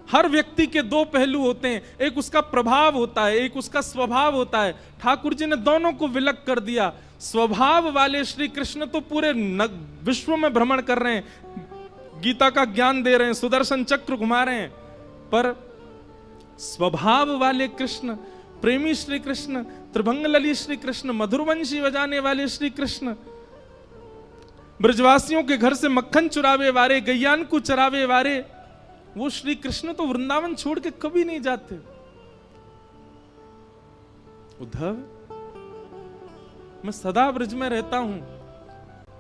हर व्यक्ति के दो पहलू होते हैं, एक उसका प्रभाव होता है, एक उसका स्वभाव होता है। ठाकुर जी ने दोनों को विलग कर दिया। स्वभाव वाले श्री कृष्ण तो पूरे विश्व में भ्रमण कर रहे हैं, गीता का ज्ञान दे रहे हैं, सुदर्शन चक्र घुमा रहे हैं। पर स्वभाव वाले कृष्ण, प्रेमी श्री कृष्ण, त्रिभंग लली श्री कृष्ण, मधुरवंशी बजाने वाले श्री कृष्ण, ब्रजवासियों के घर से मक्खन चुरावे वाले, गैयान को चरावे वाले, वो श्री कृष्ण तो वृंदावन छोड़ के कभी नहीं जाते। उद्धव, मैं सदा ब्रज में रहता हूं,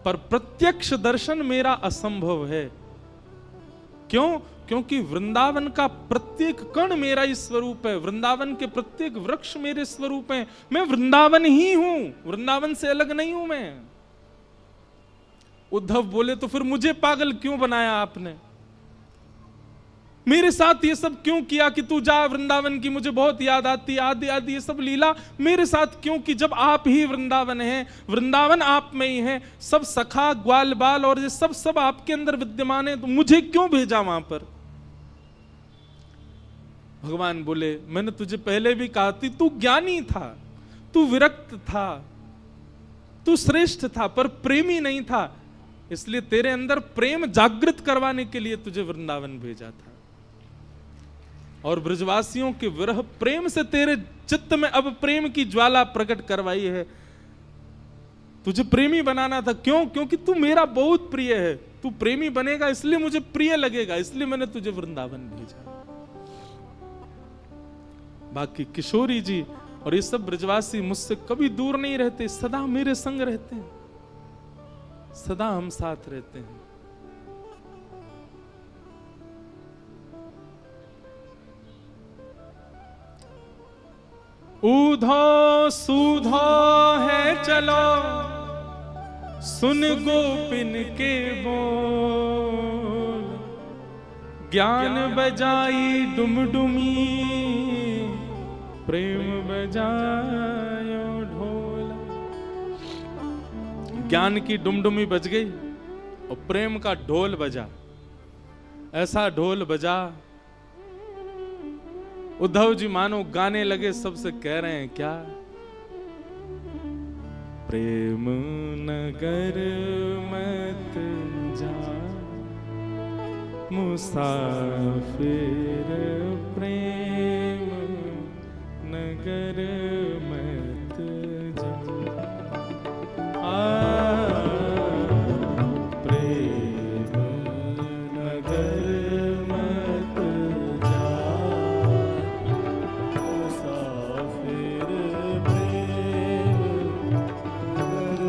पर प्रत्यक्ष दर्शन मेरा असंभव है। क्यों? क्योंकि वृंदावन का प्रत्येक कण मेरा ही स्वरूप है, वृंदावन के प्रत्येक वृक्ष मेरे स्वरूप हैं। मैं वृंदावन ही हूं, वृंदावन से अलग नहीं हूं मैं। उद्धव बोले, तो फिर मुझे पागल क्यों बनाया आपने? मेरे साथ ये सब क्यों किया कि तू जा वृंदावन की मुझे बहुत याद आती, आदि आदि ये सब लीला मेरे साथ क्यों की, जब आप ही वृंदावन हैं, वृंदावन आप में ही है, सब सखा ग्वाल बाल और ये सब आपके अंदर विद्यमान है, तो मुझे क्यों भेजा वहां पर? भगवान बोले, मैंने तुझे पहले भी कहा थी, तू ज्ञानी था, तू विरक्त था, तू श्रेष्ठ था, पर प्रेमी नहीं था। इसलिए तेरे अंदर प्रेम जागृत करवाने के लिए तुझे वृंदावन भेजा था। और ब्रजवासियों के विरह प्रेम से तेरे चित्त में अब प्रेम की ज्वाला प्रकट करवाई है। तुझे प्रेमी बनाना था। क्यों? क्योंकि तू मेरा बहुत प्रिय है। तू प्रेमी बनेगा इसलिए मुझे प्रिय लगेगा, इसलिए मैंने तुझे वृंदावन भेजा। बाकी किशोरी जी और ये सब ब्रजवासी मुझसे कभी दूर नहीं रहते, सदा मेरे संग रहते हैं, सदा हम साथ रहते हैं। ऊधो सूधो है चलो, सुन गोपिन के बोल, ज्ञान बजाई डुमडुमी, प्रेम बजायो ढोल। ज्ञान की डुमडुमी बज गई और प्रेम का ढोल बजा। ऐसा ढोल बजा, उद्धव जी मानो गाने लगे, सबसे कह रहे हैं क्या? प्रेम नगर मत जा मुसाफिर, प्रेम नगर मत जा। प्रेम नगर मत जा, मुसाफिर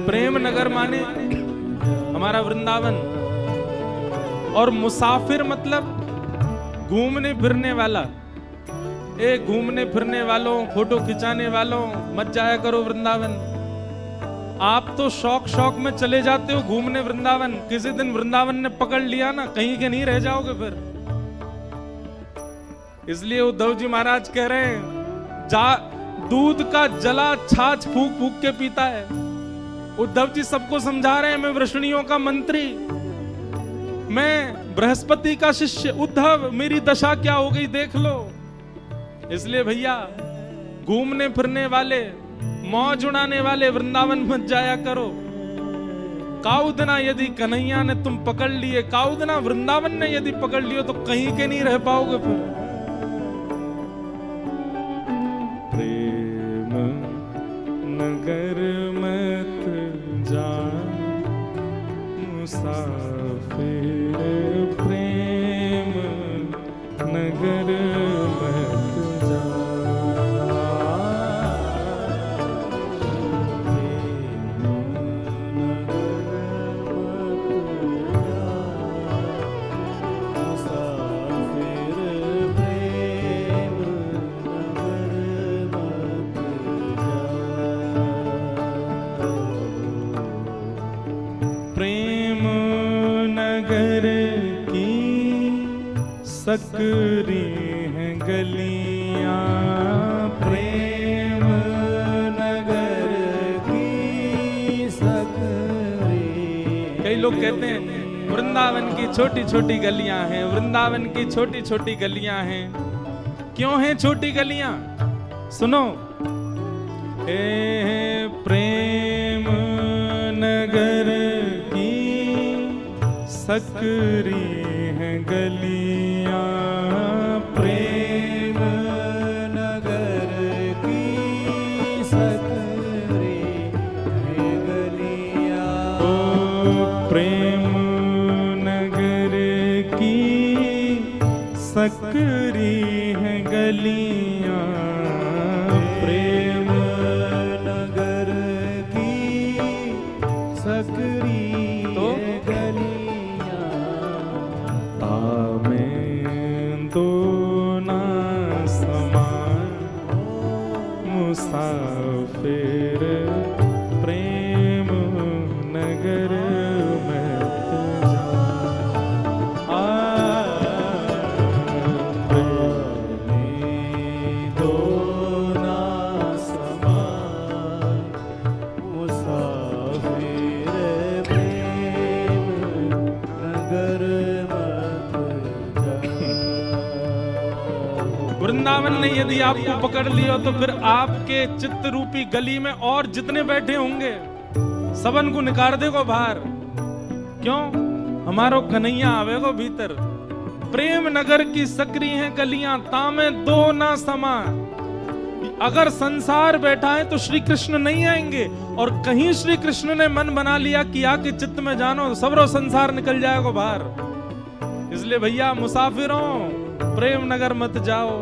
प्रेम नगर माने हमारा वृंदावन, और मुसाफिर मतलब घूमने फिरने वाला। ए घूमने फिरने वालों, फोटो खिंचाने वालों, मत जाया करो वृंदावन। आप तो शौक शौक में चले जाते हो घूमने वृंदावन, किसी दिन वृंदावन ने पकड़ लिया ना, कहीं के नहीं रह जाओगे फिर। इसलिए उद्धव जी महाराज कह रहे हैं, जा दूध का जला छाछ फूक फूक के पीता है। उद्धव जी सबको समझा रहे हैं, मैं वृष्णियों का मंत्री, मैं बृहस्पति का शिष्य। उद्धव मेरी दशा क्या हो गई देख लो। इसलिए भैया घूमने फिरने वाले, मौज उड़ाने वाले वृंदावन मत जाया करो। काउदना यदि कन्हैया ने तुम पकड़ लिए, काउदना वृंदावन ने यदि पकड़ लियो तो कहीं के नहीं रह पाओगे फिर। प्रेम नगर मत जा मुसाफिर, प्रेम नगर मत जा। प्रेम नगर की सकरी हैं गलियां, प्रेम नगर की सकरी। कई लोग कहते हैं वृंदावन की छोटी छोटी गलियां हैं, वृंदावन की छोटी छोटी गलियां हैं। क्यों हैं छोटी गलियां? सुनो, प्रेम नगर सकरी हैं गलियां, प्रेम नगर की सकरी हैं गलियां। ओ प्रेम नगर की सकरी हैं गलियां, प्रेम नगर की सकरी तो मुसाफिर, प्रेम नगर मत जा। दो ना समान, मुसाफिर प्रेम नगर मत जा। वृंदावन ने यदि आपको पकड़ लिया तो फिर आपके चित्त रूपी गली में और जितने बैठे होंगे सबन को निकाल देगो बाहर। क्यों? हमारो कन्हैया आवेगो भीतर। प्रेम नगर की सकरी हैं गलियां, तामे दो ना समा। अगर संसार बैठा है तो श्री कृष्ण नहीं आएंगे, और कहीं श्री कृष्ण ने मन बना लिया कि आके चित्त में जानो तो सबरो संसार निकल जाएगा बाहर। इसलिए भैया मुसाफिरों, प्रेम नगर मत जाओ,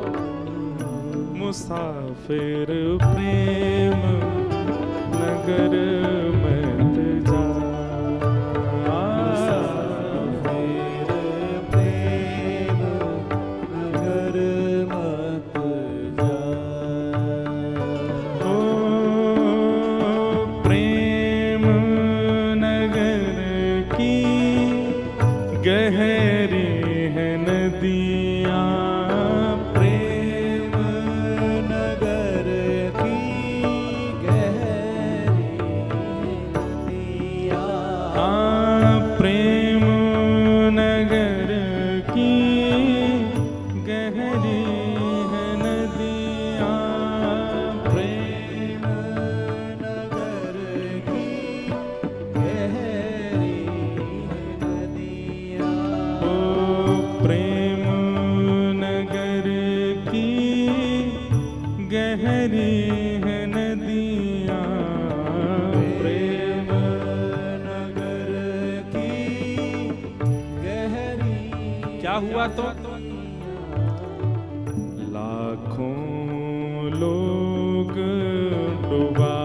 मुसाफिर प्रेम नगर मत जा। मुसाफिर प्रेम नगर मत जा। ओ प्रेम नगर की गहरी है नदियां, प्रेम नगर की गहरी है नदियां, प्रेम नगर की गहरी है नदियां। ओ प्रेम नगर की गहरी है नदियां, प्रेम नगर की गहरी। क्या हुआ तो? लाखों लोग डूबा,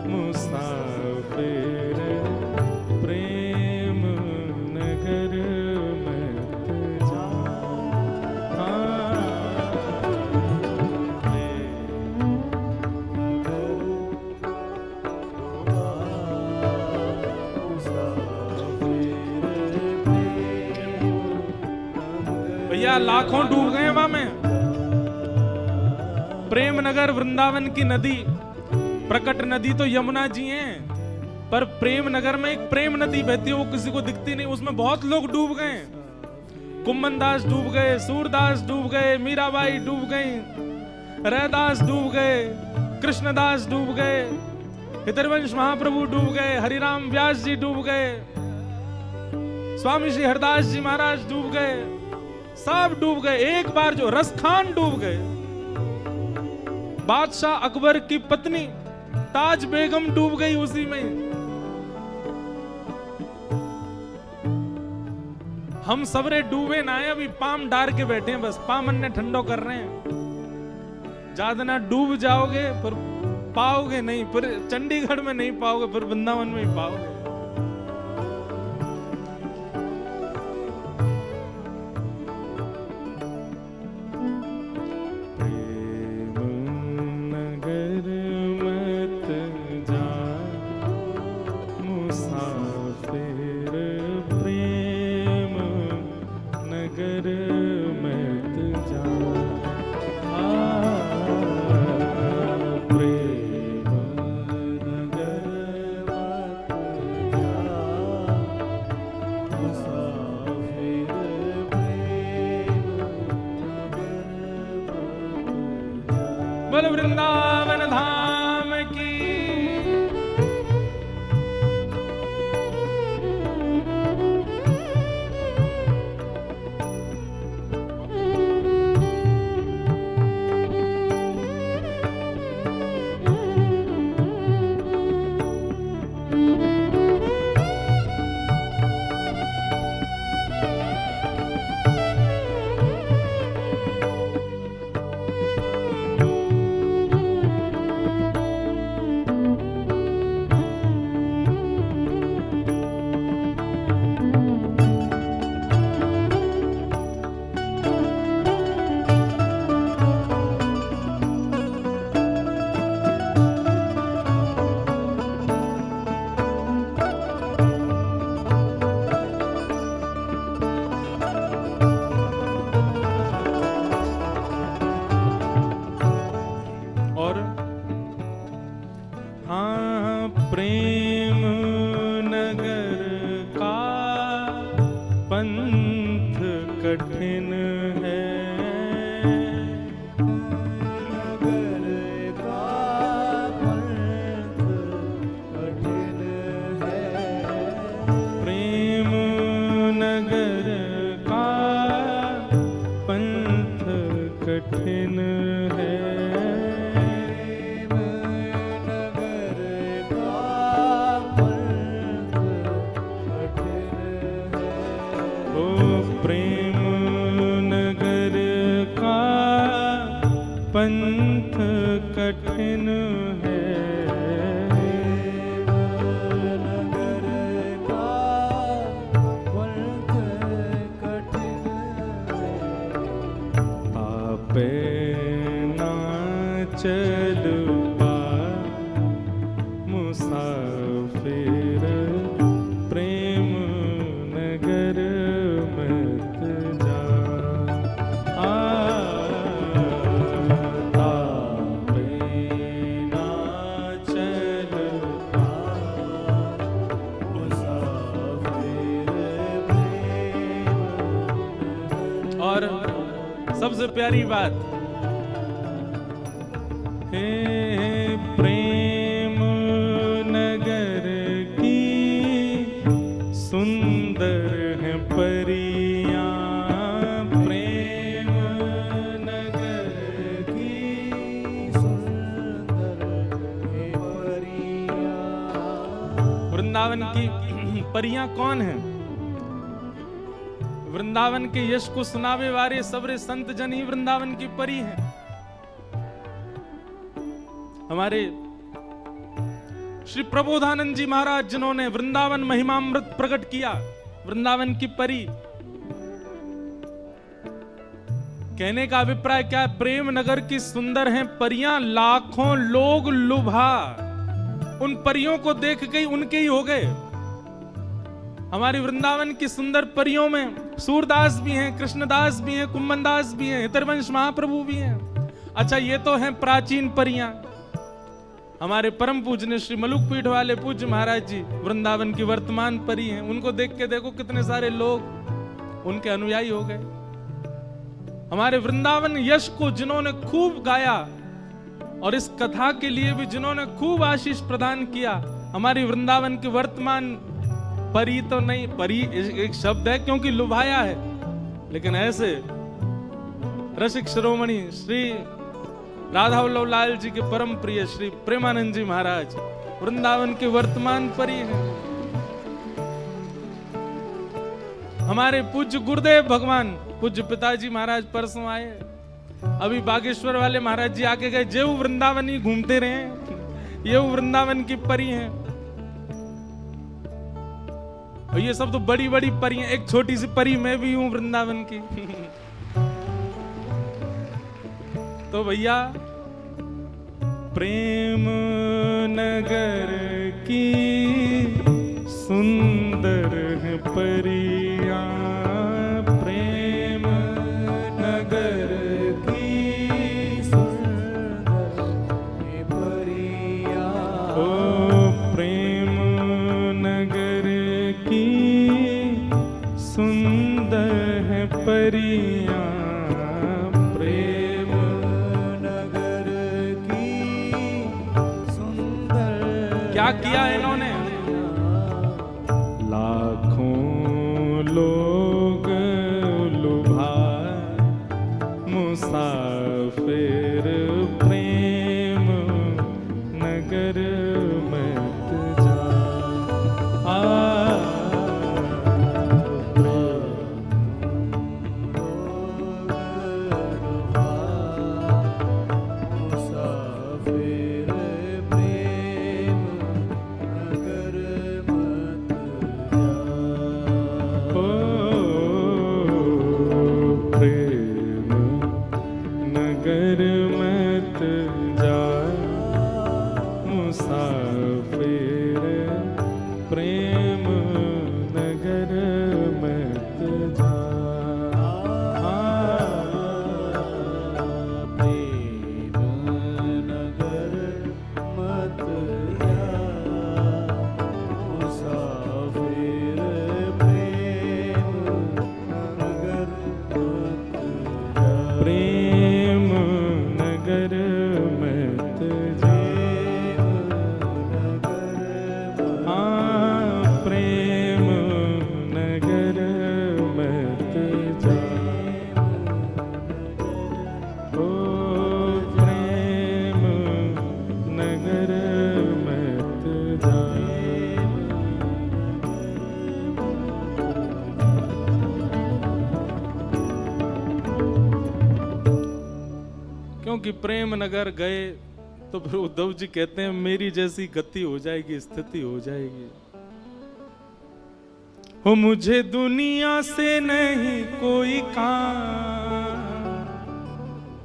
मुसाफिर प्रेम नगर मत जा। भैया लाखों डूब गए वहां में। प्रेम नगर वृंदावन की नदी, प्रकट नदी तो यमुना जी हैं, पर प्रेम नगर में एक प्रेम नदी बहती है, वो किसी को दिखती नहीं, उसमें बहुत लोग डूब गए। कुम्मन दास डूब गए, सूरदास डूब गए, मीराबाई डूब गई, रैदास डूब गए, कृष्णदास डूब गए, हितरवंश महाप्रभु डूब गए, हरिराम व्यास जी डूब गए, स्वामी श्री हरदास जी महाराज डूब गए, सब डूब गए। एक बार जो रसखान डूब गए, बादशाह अकबर की पत्नी ताज बेगम डूब गई उसी में। हम सबरे डूबे ना है, अभी पाम डार के बैठे हैं, बस पामन ने ठंडो कर रहे हैं। ज्यादा ना डूब जाओगे पर पाओगे नहीं, फिर चंडीगढ़ में नहीं पाओगे, फिर वृंदावन में ही पाओगे। बोल वृंदावन धाम की। प्रेम नगर का पंथ कठिन है, नगर का पंथ कठिन है। प्रेम नगर का पंथ कठिन है। प्रेम नगर का पंथ कठिन है। नगर का पंथ कठिन है। आपे ना चल पा मुसाफिर, प्रेम नगर मत जा। आपे ना चल पा मुसाफिर प्रेम। और सबसे प्यारी बात, हे प्रेम नगर की सुंदर है परियां, प्रेम नगर की सुंदर है परियां। वृंदावन की परियां कौन है? वृंदावन के यश को सुनावे वाले सबरे संत जन ही वृंदावन की परी हैं। हमारे श्री प्रबोधानंद जी महाराज जिन्होंने वृंदावन महिमामृत प्रकट किया, वृंदावन की परी। कहने का अभिप्राय क्या है? प्रेम नगर की सुंदर हैं परियां, लाखों लोग लुभा उन परियों को देख के उनके ही हो गए। हमारी वृंदावन की सुंदर परियों में सूरदास भी हैं, कृष्णदास भी हैं, कुंभनदास भी हैं, हितरवंश महाप्रभु भी हैं। अच्छा, ये तो हैं प्राचीन परियां। हमारे परम पूज्य श्री मलुक पीठ वाले पूज्य महाराज जी वृंदावन की वर्तमान परी हैं। उनको देख के देखो कितने सारे लोग उनके अनुयायी हो गए। हमारे वृंदावन यश को जिन्होंने खूब गाया, और इस कथा के लिए भी जिन्होंने खूब आशीष प्रदान किया, हमारी वृंदावन की वर्तमान परी तो नहीं, परी एक शब्द है क्योंकि लुभाया है, लेकिन ऐसे रसिक शिरोमणि श्री राधा वल्लभ लाल जी के परम प्रिय श्री प्रेमानंद जी महाराज वृंदावन के वर्तमान परी हैं। हमारे पूज्य गुरुदेव भगवान पूज्य पिताजी महाराज परसों आए, अभी बागेश्वर वाले महाराज जी आके गए, जेऊ वृंदावन ही घूमते रहे, ये वृंदावन की परी हैं। और ये सब तो बड़ी बड़ी परी हैं, एक छोटी सी परी मैं भी हूं वृंदावन की। तो भैया प्रेम नगर की सुंदर है परियां, प्रेम नगर की सुंदर है परियां, ओ प्रेम नगर की सुंदर है परियां, प्रेम नगर की सुंदर। क्या किया इन्होंने? लाखों लोग लुभाए मुसाफिर प्रेम नगर मत जा। मुसाफिर प्रेम नगर मत जा। ओ प्रेम नगर मत जा, मुसाफिर प्रेम नगर मत जा। प्रेम नगर मत जा, मुसाफिर प्रेम नगर मत जा। प्रेम नगर मत जा। प्रेम नगर मत जा। ओ प्रेम नगर मत जा। क्योंकि प्रेम नगर गए तो फिर उद्धव जी कहते हैं मेरी जैसी गति हो जाएगी, स्थिति हो जाएगी। हो मुझे दुनिया से नहीं कोई काम,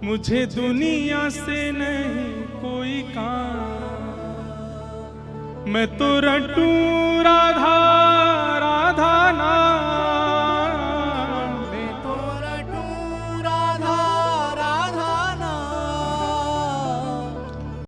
मुझे दुनिया से नहीं कोई काम, मैं तो रटूं राधा